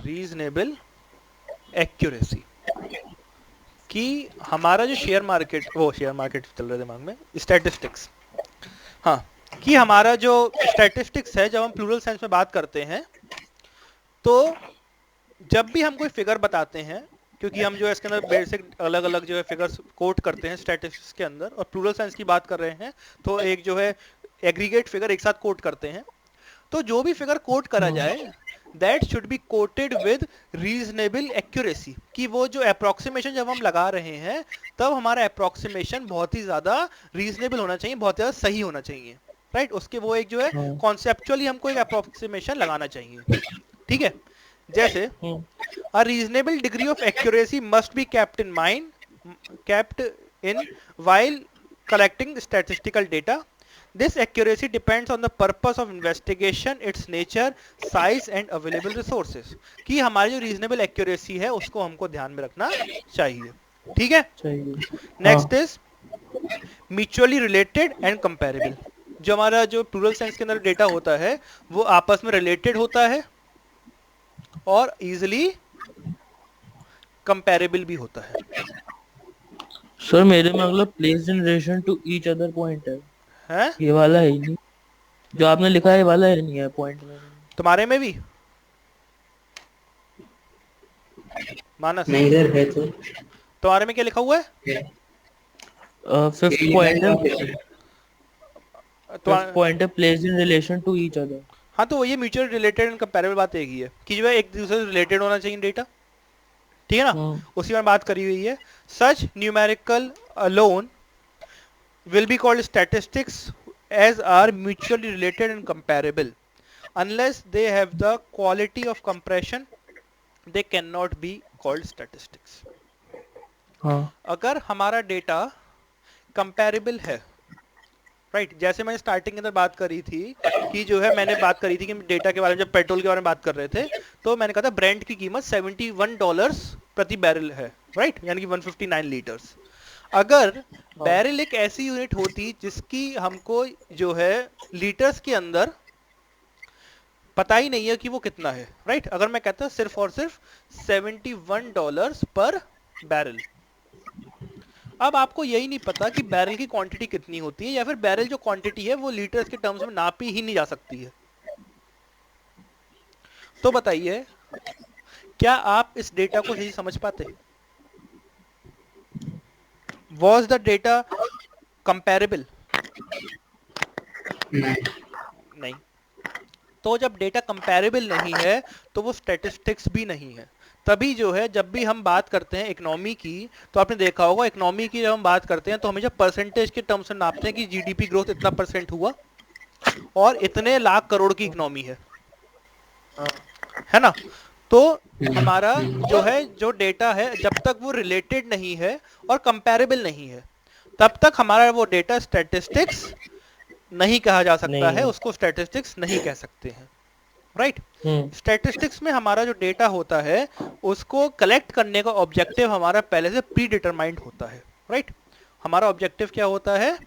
Reasonable accuracy कि हमारा जो शेयर मार्केट चल रहा है दिमाग में, स्टैटिस्टिक्स, हाँ, कि हमारा जो स्टैटिस्टिक्स है, जब हम प्लूरल सेंस में बात करते हैं तो जब भी हम कोई फिगर बताते हैं, क्योंकि हम जो है इसके अंदर बेसिक अलग अलग जो है फिगर्स कोट करते हैं स्टैटिस्टिक्स के अंदर, और प्लूरल सेंस की बात कर रहे हैं तो एक जो है एग्रीगेट फिगर एक साथ कोट करते हैं। तो जो भी फिगर कोट करा जाए that should be coated with reasonable accuracy, कि वो जो अप्रोक्सीमेशन जब हम लगा रहे हैं तब हमारा अप्रोक्सीमेशन बहुत ही ज्यादा रीजनेबल होना चाहिए, बहुत ज्यादा सही होना चाहिए। राइट, उसके वो एक जो है कॉन्सेप्चुअली हमको एक अप्रोक्सीमेशन लगाना चाहिए। ठीक है, जैसे a reasonable degree of accuracy must be kept in while collecting statistical data. This accuracy depends on the purpose of investigation, its nature, size and available resources. कि हमारी जो reasonable accuracy है उसको हमको ध्यान में रखना चाहिए। ठीक है, next is mutually related and comparable. जो हमारा जो प्लूरल सेंस के अंदर डेटा होता है वो आपस में रिलेटेड होता है और इजिली कंपेरेबल भी होता है। सर मेरे में अगला placed in relation to each other point है, हैं? ये वाला है ही नहीं, जो आपने लिखा है ये वाला है नहीं है पॉइंट में। तुम्हारे में भी मानस नहीं इधर है तो तुम्हारे में क्या लिखा हुआ है? फिफ्थ पॉइंट है, पॉइंट है placed in relation to each other. हाँ, तो ये म्यूचुअल रिलेटेड एंड कंपेरेबल बात एक ही है कि जो है एक दूसरे से रिलेटेड होना चाहिए डेटा। ठीक है ना, उसी में बात करी हुई है। Such numerical alone will be called statistics as are mutually related and comparable. Unless they have the quality of compression, they cannot be called statistics. अगर हमारा डेटा कंपेरेबल है, राइट, जैसे मैंने स्टार्टिंग के अंदर बात करी थी कि जो है मैंने बात करी थी कि डेटा के बारे में, जब पेट्रोल के बारे में बात कर रहे थे तो मैंने कहा था ब्रेंट की कीमत $71 प्रति बैरल है, राइट, यानी कि 159 लीटर्स। अगर बैरल एक ऐसी यूनिट होती जिसकी हमको जो है लीटर्स के अंदर पता ही नहीं है कि वो कितना है, राइट, अगर मैं कहता सिर्फ और सिर्फ $71 पर बैरल, अब आपको यही नहीं पता कि बैरल की क्वांटिटी कितनी होती है, या फिर बैरल जो क्वांटिटी है वो लीटर्स के टर्म्स में नापी ही नहीं जा सकती है। तो बताइए क्या आप इस डेटा को सही समझ पाते? Was the data comparable? नहीं। तो जब डेटा कंपैरेबल नहीं है तो वो स्टैटिस्टिक्स भी नहीं है। तभी जो है जब भी हम बात करते हैं इकोनॉमी की, तो आपने देखा होगा इकोनॉमी की जब हम बात करते हैं तो हमेशा परसेंटेज के टर्म्स में नापते हैं कि जीडीपी ग्रोथ इतना % हुआ और इतने लाख करोड़ की इकोनॉमी है ना। तो हमारा जो है जो डेटा है जब तक वो रिलेटेड नहीं है और कंपैरेबल नहीं है तब तक हमारा वो डेटा स्टैटिस्टिक्स नहीं कहा जा सकता है, उसको स्टैटिस्टिक्स नहीं कह सकते हैं, राइट। स्टैटिस्टिक्स में हमारा जो डेटा होता है उसको कलेक्ट करने का ऑब्जेक्टिव हमारा पहले से प्री डिटरमाइंड होता है, राइट। हमारा ऑब्जेक्टिव क्या होता है?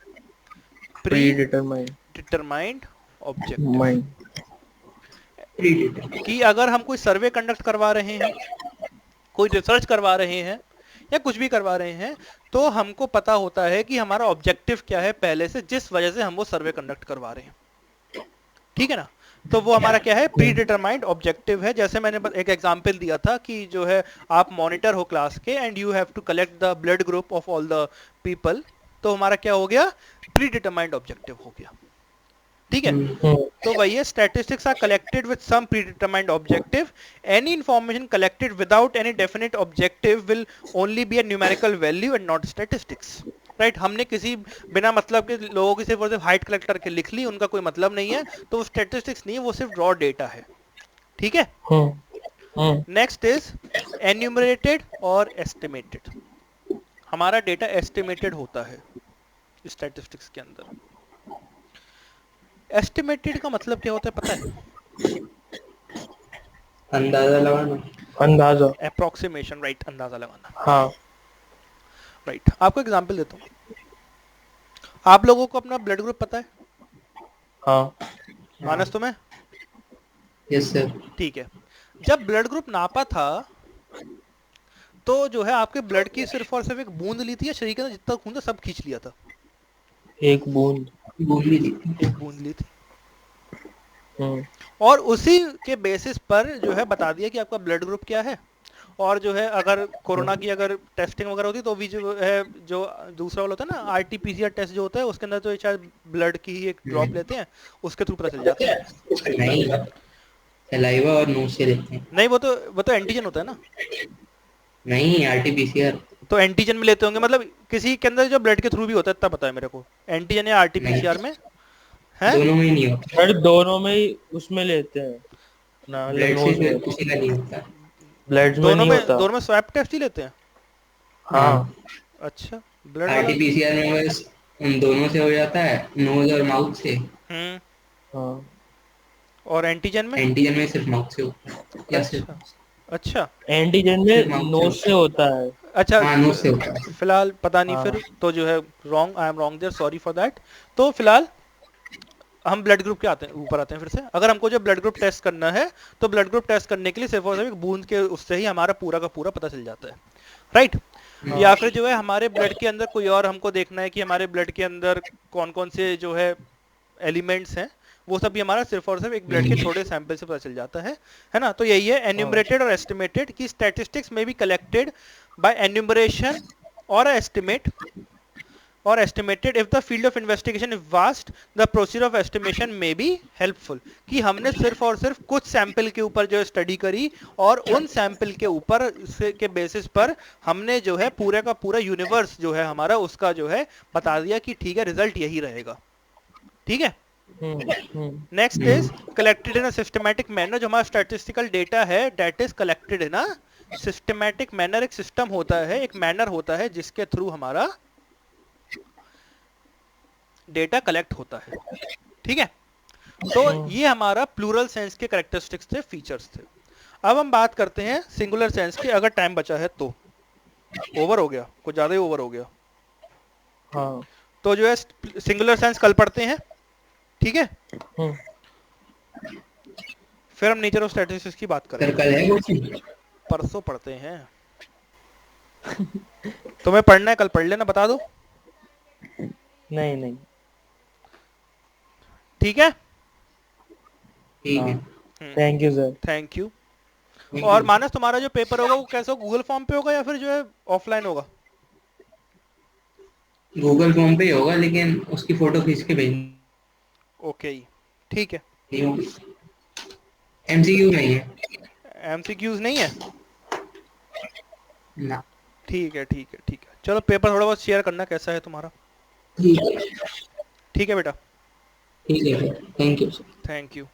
Pre determined objective. कि अगर हम कोई सर्वे कंडक्ट करवा रहे हैं, कोई रिसर्च करवा रहे हैं या कुछ भी करवा रहे हैं तो हमको पता होता है कि हमारा ऑब्जेक्टिव क्या है पहले से, जिस वजह से हम वो सर्वे कंडक्ट करवा रहे हैं, ठीक है ना। तो वो हमारा क्या है? प्री डिटरमाइंड ऑब्जेक्टिव है। जैसे मैंने एक एग्जांपल दिया था कि जो है आप मॉनिटर हो क्लास के and you have to collect the blood group of all the people, तो हमारा क्या हो गया? प्री डिटरमाइंड ऑब्जेक्टिव हो गया, ठीक है। तो वही है, statistics are collected with some predetermined objective, any information collected without any definite objective will only be a numerical value and not statistics. Right, हमने किसी बिना मतलब के लोगों की सिर्फ और सिर्फ हाइट कलेक्ट करके लिख ली, उनका कोई मतलब नहीं है, तो वो स्टैटिस्टिक्स नहीं है, वो सिर्फ रॉ डेटा है। ठीक है। नेक्स्ट इज एन्यूमरेटेड और एस्टिमेटेड। हमारा डेटा एस्टिमेटेड होता है स्टैटिस्टिक्स के अंदर। एस्टिमेटेड का मतलब क्या होता है पता है? अंदाजा लगाना। अंदाजा। अप्रोक्सीमेशन, राइट, अंदाजा लगाना। हाँ। राइट, आपको एग्जांपल देता हूँ। आप लोगों को अपना ब्लड ग्रुप पता है? हाँ। मानस तुम्हें? Yes sir. ठीक है। जब ब्लड ग्रुप नापा था तो जो है आपके ब्लड की सिर्फ और सिर्फ एक बूंद ली थी, या शरीर के अंदर जितना खून था सब खींच लिया था? एक बूंद। भूमि दी थी। एक बूंद ली थी। और उसी के बेसिस पर जो है बता दिया कि आपका ब्लड ग्रुप क्या है। और जो है अगर कोरोना की अगर टेस्टिंग वगैरह होती तो भी जो है, जो दूसरा वाला होता है ना आरटीपीसीआर टेस्ट जो होता है, उसके अंदर तो शायद ब्लड की ही एक ड्रॉप लेते हैं, उसके थ्रू पता चल जाता है। नहीं, सलाइवा और नोज से लेते हैं। नहीं, वो तो एंटीजन होता है ना। नहीं, आरटीपीसीआर। तो एंटीजन में लेते होंगे, मतलब किसी के अंदर जो ब्लड के थ्रू भी होता है, इतना पता है मेरे को। एंटीजन या आरटीपीसीआर में है? दोनों में नहीं होता। अरे दोनों में ही उसमें लेते हैं ना, ब्लड नोज से में। किसी का नहीं होता। ब्लड में नहीं होता। दोनों में स्वैब टेस्ट ही लेते हैं। हाँ। अच्छा, ब्लड वाला। आरटीपीसीआर में बस उन दोनों से हो जाता है, नोज और माउथ से। हाँ। और एंटीजन में? एंटीजन में सिर्फ माउथ से होता है, या सिर्फ अच्छा, एंटीजन सिर्फ में माउथ नोज से होता है। अच्छा। हाँ, नोज से होता है। फिलहाल पता नहीं हाँ। फिर तो जो है wrong, I am wrong there, sorry for that. तो फिलहाल हम ब्लड ग्रुप के ऊपर आते हैं फिर से। अगर हमको जो ब्लड ग्रुप टेस्ट करना है तो ब्लड ग्रुप टेस्ट करने के लिए सिर्फ और सिर्फ एक बूंद के उससे ही हमारा पूरा का पूरा पता चल जाता है। राइट। या फिर जो है हमारे ब्लड के अंदर कोई और हमको देखना है कि हमारे ब्लड के अंदर कौन कौन से जो है एलिमेंट्स हैं, वो सब भी हमारा सिर्फ और सिर्फ एक ब्लड के छोटे सैंपल से पता चल जाता है ना। तो यही है एन्यूमरेटेड और एस्टिमेटेड, की स्टैटिस्टिक्स में बी कलेक्टेड बाय एन्यूमरेशन और estimate or estimated if the field of investigation is vast, the procedure of estimation may be helpful। कि हमने सिर्फ और सिर्फ कुछ सैंपल के ऊपर जो स्टडी करी और उन सैंपल के ऊपर के बेसिस पर हमने जो है पूरे का पूरा यूनिवर्स जो है हमारा उसका जो है बता दिया कि ठीक है रिजल्ट यही रहेगा। ठीक है। Next is collected in a systematic manner. जो हमारा स्टैटिस्टिकल डेटा है that is collected in a systematic manner. एक सिस्टम होता है, एक मैनर होता है जिसके थ्रू हमारा डेटा कलेक्ट होता है। ठीक है। तो ये हमारा प्लूरल सेंस के कैरेक्टरिस्टिक्स थे, फीचर्स थे। अब हम बात करते हैं सिंगुलर सेंस की, अगर टाइम बचा है तो। ओवर हो गया, कुछ ज्यादा ही ओवर हो गया। हाँ। तो जो है सिंगुलर सेंस कल पढ़ते हैं। ठीक है। फिर हम नेचर ऑफ स्टैटिस्टिक्स की बात करेंगे। कल है कुछ? परसों पढ़ते हैं। तुम्हें पढ़ना है कल पढ़ लेना, बता दो। नहीं। ठीक है। ठीक है। Thank you sir. Thank you. और मानस तुम्हारा जो पेपर होगा वो कैसे होगा, गूगल फॉर्म पे होगा या फिर जो है ऑफलाइन होगा? गूगल फॉर्म पे ही होगा, लेकिन उसकी फोटो खींच के भेजनी। ओके, ठीक है। एमसीक्यू नहीं है। एमसीक्यूज नहीं है ना। ठीक है, ठीक है, ठीक है। चलो पेपर थोड़ा बहुत शेयर करना कैसा है तुम्हारा। ठीक है। ठीक है बेटा। ठीक है, थैंक यू। Thank you.